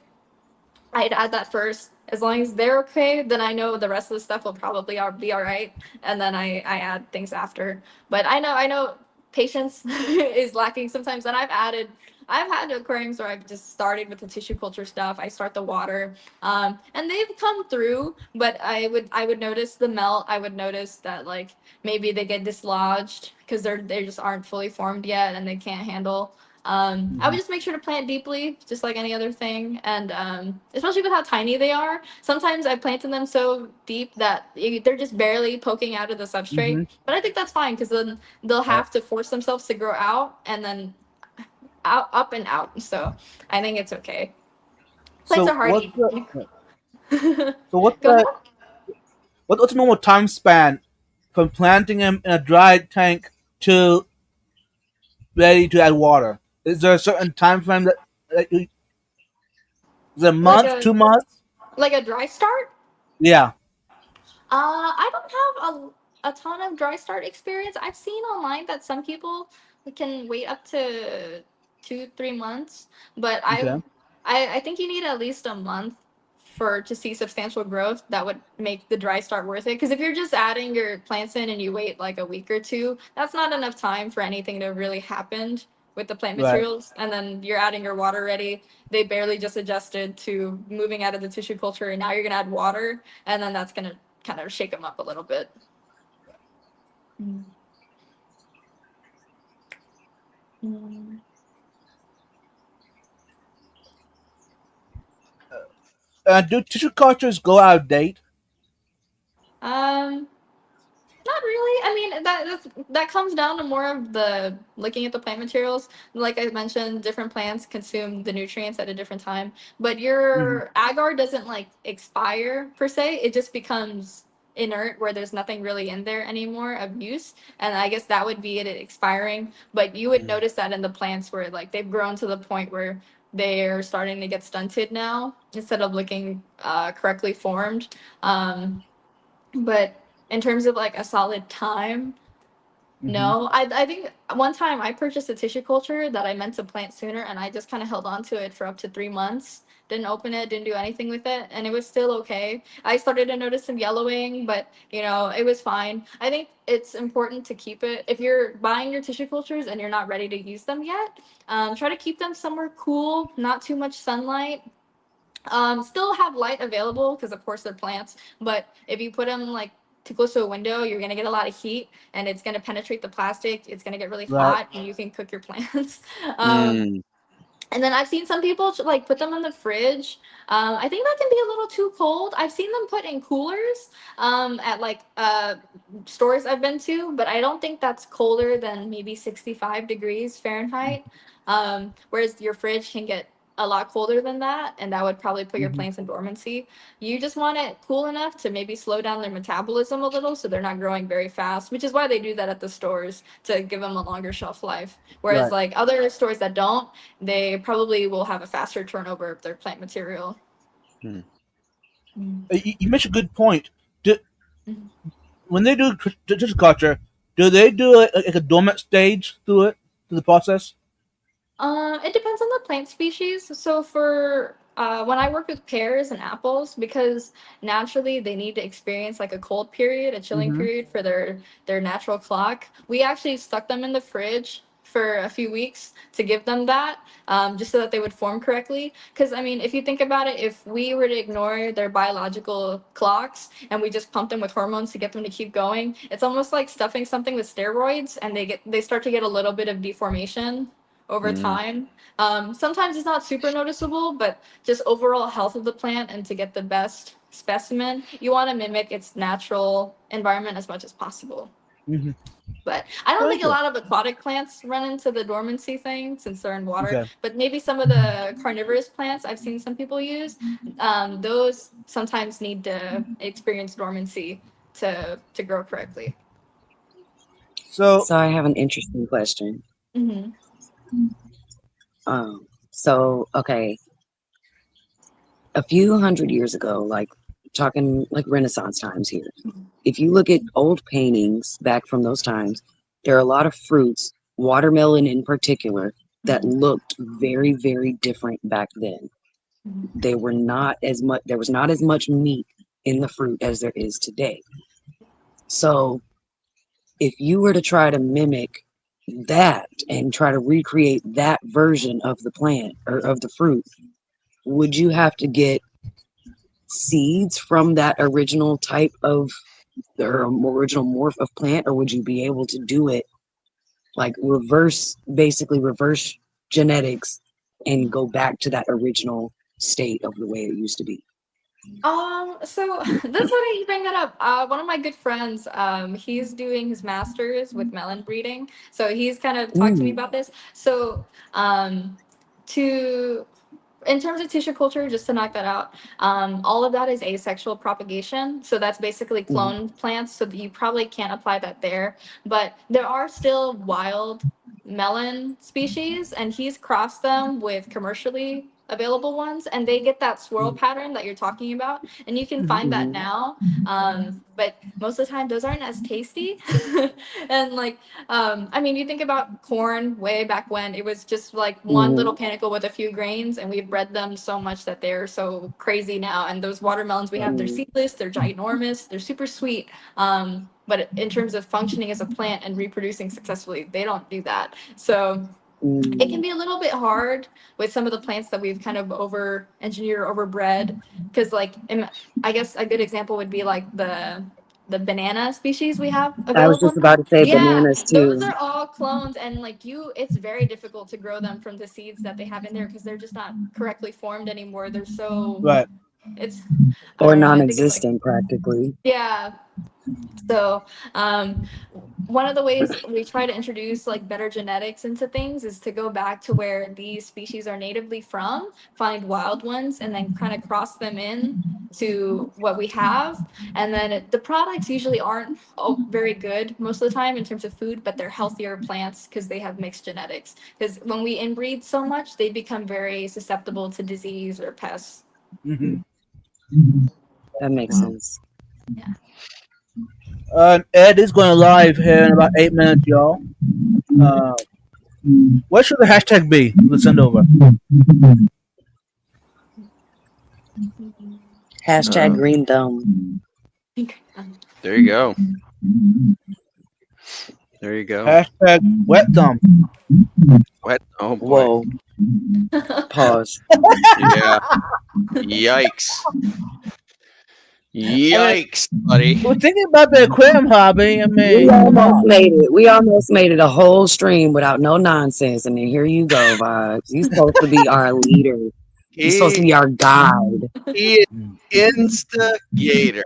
I'd add that first. As long as they're okay, then I know the rest of the stuff will probably be all right. And then I add things after. But I know patience is lacking sometimes. And I've had aquariums where I've just started with the tissue culture stuff. I start the water, and they've come through. But I would notice the melt. I would notice that maybe they get dislodged because they just aren't fully formed yet and they can't handle. I would just make sure to plant deeply, just like any other thing, and especially with how tiny they are. Sometimes I planted them so deep that they're just barely poking out of the substrate. Mm-hmm. But I think that's fine because then they'll have to force themselves to grow out and then out, up and out. So I think it's okay. Plants So are hardy. so what's Go ahead. the what's the normal time span from planting them in a dry tank to ready to add water? Is there a certain time frame that is it a Like month, a 2 months? dry start. Yeah. I don't have a ton of dry start experience. I've seen online that some people can wait up to 2-3 months, but Okay. I think you need at least a month for to see substantial growth that would make the dry start worth it. Because if you're just adding your plants in and you wait like a week or two, that's not enough time for anything to really happen with the plant Right. materials. And then you're adding your water ready. They barely just adjusted to moving out of the tissue culture, and now you're gonna add water, and then that's gonna kind of shake them up a little bit. Mm. Do tissue cultures go out of date? Um, Not really. I mean, that comes down to more of the looking at the plant materials. Like I mentioned, different plants consume the nutrients at a different time, but Mm-hmm. your agar doesn't expire per se. It just becomes inert where there's nothing really in there anymore of use. And I guess that would be it expiring. But you would notice that in the plants where they've grown to the point where they're starting to get stunted now instead of looking correctly formed. But in terms of a solid time, Mm-hmm. no. I think one time I purchased a tissue culture that I meant to plant sooner, and I just kind of held on to it for up to 3 months. Didn't open it, didn't do anything with it, and it was still okay. I started to notice some yellowing, but it was fine. I think it's important to keep it. If you're buying your tissue cultures and you're not ready to use them yet, try to keep them somewhere cool, not too much sunlight, Still have light available because of course they're plants, but if you put them like too close to a window, you're gonna get a lot of heat and it's gonna penetrate the plastic. It's gonna get really Right. hot and you can cook your plants. Mm, And then I've seen some people like put them in the fridge. I think that can be a little too cold. I've seen them put in coolers at like stores I've been to, but I don't think that's colder than maybe 65 degrees Fahrenheit. Whereas your fridge can get a lot colder than that, and that would probably put your Mhm. plants in dormancy. You just want it cool enough to maybe slow down their metabolism a little so they're not growing very fast, which is why they do that at the stores to give them a longer shelf life. Whereas Right. like other stores that don't, they probably will have a faster turnover of their plant material. Hmm. You mentioned a good point. Do, Mhm. when they do tissue culture, do they do like a dormant stage through the process? It depends on the plant species. So for when I work with pears and apples, because naturally they need to experience like a cold period, a chilling Mm-hmm. period for their natural clock, we actually stuck them in the fridge for a few weeks to give them that, just so that they would form correctly. Because I mean, if you think about it, if we were to ignore their biological clocks and we just pump them with hormones to get them to keep going, it's almost like stuffing something with steroids, and they start to get a little bit of deformation over Mm. time. Sometimes it's not super noticeable, but just overall health of the plant and to get the best specimen, you want to mimic its natural environment as much as possible. Mm-hmm. But I don't Very think a good. lot of aquatic plants run into the dormancy thing since they're in water. Okay. But maybe some of the carnivorous plants I've seen some people use, those sometimes need to experience dormancy to grow correctly. So So I have an interesting question. Hmm. So okay, a few hundred years ago, like talking like Renaissance times here, if you look at old paintings back from those times, there are a lot of fruits, watermelon in particular, that looked very, very different back then. They were not as much, there was not as much meat in the fruit as there is today. So if you were to try to mimic that and try to recreate that version of the plant or of the fruit, would you have to get seeds from that original type of or original morph of plant, or would you be able to do it like basically reverse genetics and go back to that original state of the way it used to be? So that's funny you bring that up. One of my good friends, he's doing his master's with melon breeding. So he's kind of talked to me Mm, about this. So, to in terms of tissue culture, just to knock that out, all of that is asexual propagation. So that's basically mhm, cloned plants. So that you probably can't apply that there. But there are still wild melon species, and he's crossed them with commercially available ones, and they get that swirl mhm, pattern that you're talking about. And you can mhm. find that mhm, now. But most of the time, those aren't as tasty. And like, I mean, you think about corn way back when it was just like one mhm, little panicle with a few grains, and we've bred them so much that they're so crazy now. And those watermelons we have, they're mhm, seedless, they're ginormous, they're super sweet. But in terms of functioning as a plant and reproducing successfully, they don't do that. So it can mhm. be a little bit hard with some of the plants that we've kind of over engineered or overbred. Because I guess a good example would be like the banana species we have I was just available now. about to say Yeah, bananas those too. are all clones, and like it's very difficult to grow them from the seeds that they have in there because they're just not correctly formed anymore. They're so Right. it's I Or don't know. I think it's like non-existent practically. yeah. So, um, one of the ways we try to introduce like better genetics into things is to go back to where these species are natively from, find wild ones, and then kind of cross them in to what we have. And then the products usually aren't very good most of the time in terms of food, but they're healthier plants because they have mixed genetics. Because when we inbreed so much, they become very susceptible to disease or pests. Mm-hmm. That makes Wow. sense. Yeah. Ed is going live here in about 8 minutes, y'all. Uh, what should the hashtag be? Let's send over. Hashtag Uh, green thumb. there you go. There you go. Hashtag wet thumb. What? Oh boy. Whoa. Pause. Yeah. Yikes. Yikes, buddy. We're thinking about the aquarium hobby. I mean, We come almost on. made it. We almost made it a whole stream without no nonsense. And then here you go, Vibes. You're supposed to be our leader. You're supposed to He, be our guide. he is instigator.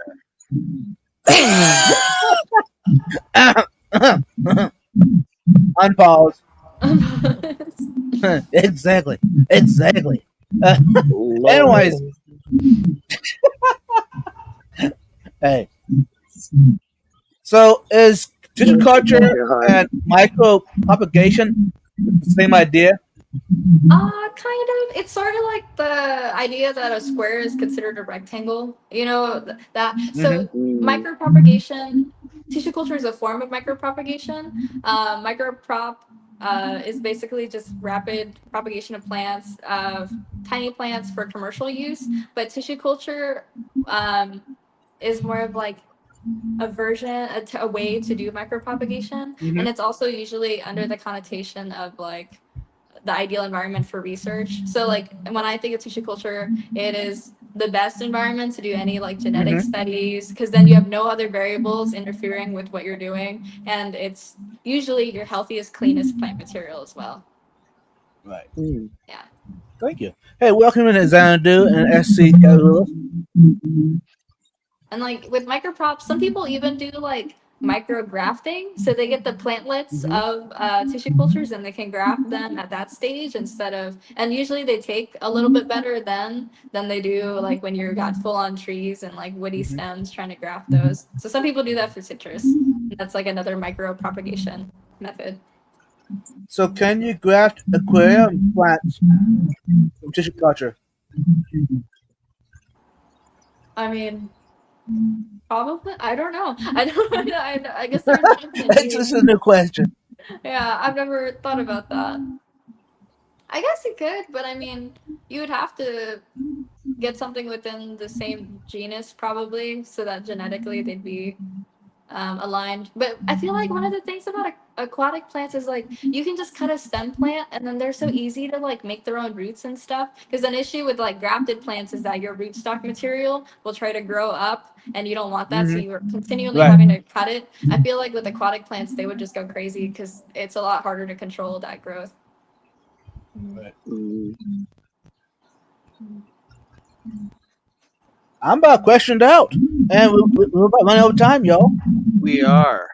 Unpause. Exactly. Anyways, hey. So is tissue culture and micro propagation the same idea? Kind of. It's sort of like the idea that a square is considered a rectangle. You know that. So micropropagation, tissue culture is a form of micropropagation. Microprop is basically just rapid propagation of plants, of tiny plants for commercial use. But tissue culture is more of like a version, a way to do micropropagation, and it's also usually under the connotation of like the ideal environment for research. So like when I think of tissue culture, it is the best environment to do any like genetic studies, because then you have no other variables interfering with what you're doing, and it's usually your healthiest, cleanest plant material as well. Right. Yeah. Thank you. Hey, welcome to Xanadu and SC Calculus. And like with microprops, some people even do like micrografting, so they get the plantlets of tissue cultures and they can graft them at that stage instead of, and usually they take a little bit better than they do like when you've got full on trees and like woody stems trying to graft those. So some people do that for citrus. That's like another micro propagation method. So can you graft aquarium plants from tissue culture? I mean, probably. I don't know. I guess This is a new question. Yeah, I've never thought about that. I guess it could, but I mean, you would have to get something within the same genus probably, so that genetically they'd be aligned. But I feel like one of the things about aquatic plants is like you can just cut a stem plant and then they're so easy to like make their own roots and stuff. Because an issue with like grafted plants is that your rootstock material will try to grow up and you don't want that, so you're continually having to cut it. I feel like with aquatic plants they would just go crazy because it's a lot harder to control that growth. I'm about questioned out, and we're about running over time, y'all. We are.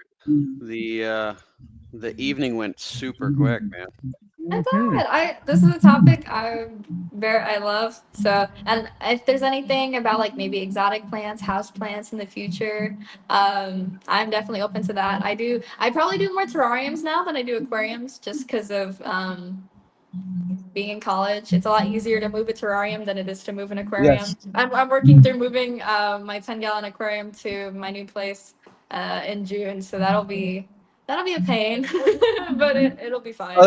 The evening went super quick, man. I thought this is a topic I love. So, and if there's anything about like maybe exotic plants, house plants in the future, I'm definitely open to that. I probably do more terrariums now than I do aquariums, just because of being in college. It's a lot easier to move a terrarium than it is to move an aquarium. Yes. I'm working through moving my 10-gallon aquarium to my new place in June, so that'll be a pain, but it'll be fine.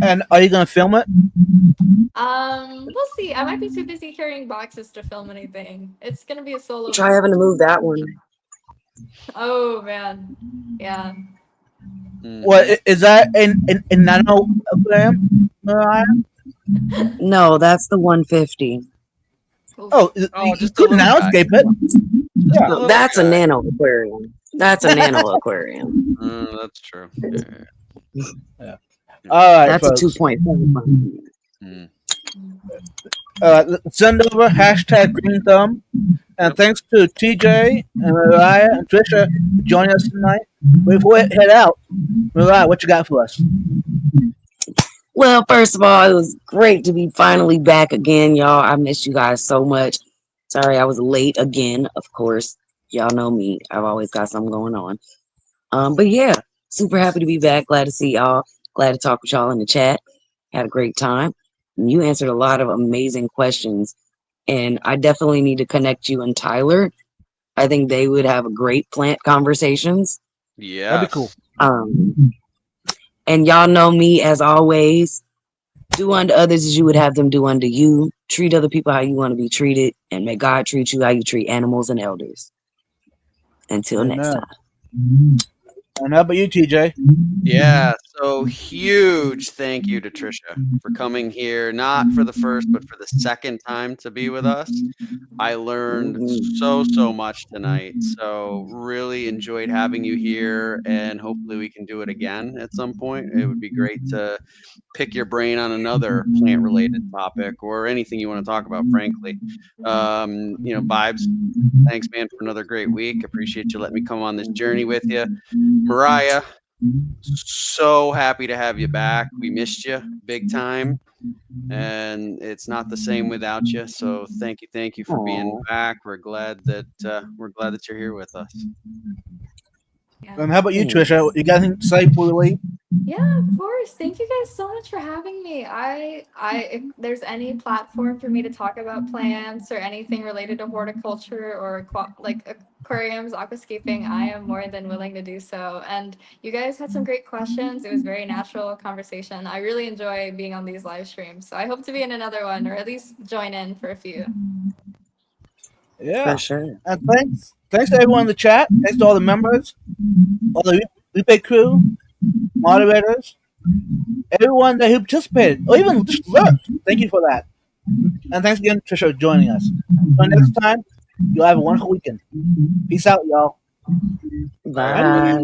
And are you gonna film it? We'll see. I might be too busy carrying boxes to film anything. It's gonna be a solo. Try having to move that one. Oh man, yeah. What is that in nano aquarium, Mariah? No, that's the 150. Oh, you just a could little guy. nanoscape it. Just a little That's a guy. nano aquarium. That's a nano aquarium. That's true. Yeah. All right, That's folks. a 2.5. Send over hashtag Green Thumb, and thanks to TJ and Mariah and Trisha for joining us tonight. Before we head out, Mariah, what you got for us? Well, first of all, it was great to be finally back again, y'all. I missed you guys so much. Sorry I was late again, of course. Y'all know me. I've always got something going on. But yeah, super happy to be back. Glad to see y'all. Glad to talk with y'all in the chat. Had a great time. And you answered a lot of amazing questions. And I definitely need to connect you and Tyler. I think they would have a great plant conversations. Yeah. That'd be cool. And y'all know me as always. Do unto others as you would have them do unto you. Treat other people how you want to be treated. And may God treat you how you treat animals and elders. Until next time. And how about you, TJ? Yeah. So huge thank you to Trisha for coming here, not for the first, but for the second time to be with us. I learned so much tonight. So really enjoyed having you here, and hopefully we can do it again at some point. It would be great to pick your brain on another plant related topic or anything you want to talk about, frankly. Vibes, thanks, man, for another great week. Appreciate you letting me come on this journey with you. Mariah, so happy to have you back. We missed you big time, and it's not the same without you. So thank you for being Aw. back. We're glad that you're here with us. Yeah. And how about you, Trisha? You got anything to say before we leave? Yeah, of course. Thank you guys so much for having me. If there's any platform for me to talk about plants or anything related to horticulture or like aquariums, aquascaping, I am more than willing to do so. And you guys had some great questions. It was very natural conversation. I really enjoy being on these live streams. So I hope to be in another one or at least join in for a few. Yeah. For sure. And thanks to everyone in the chat. Thanks to all the members, all the replay crew, moderators, everyone that who participated, or even just lurked. Thank you for that. And thanks again, Trisha, for joining us. Until next time, you'll have a wonderful weekend. Peace out, y'all. Bye.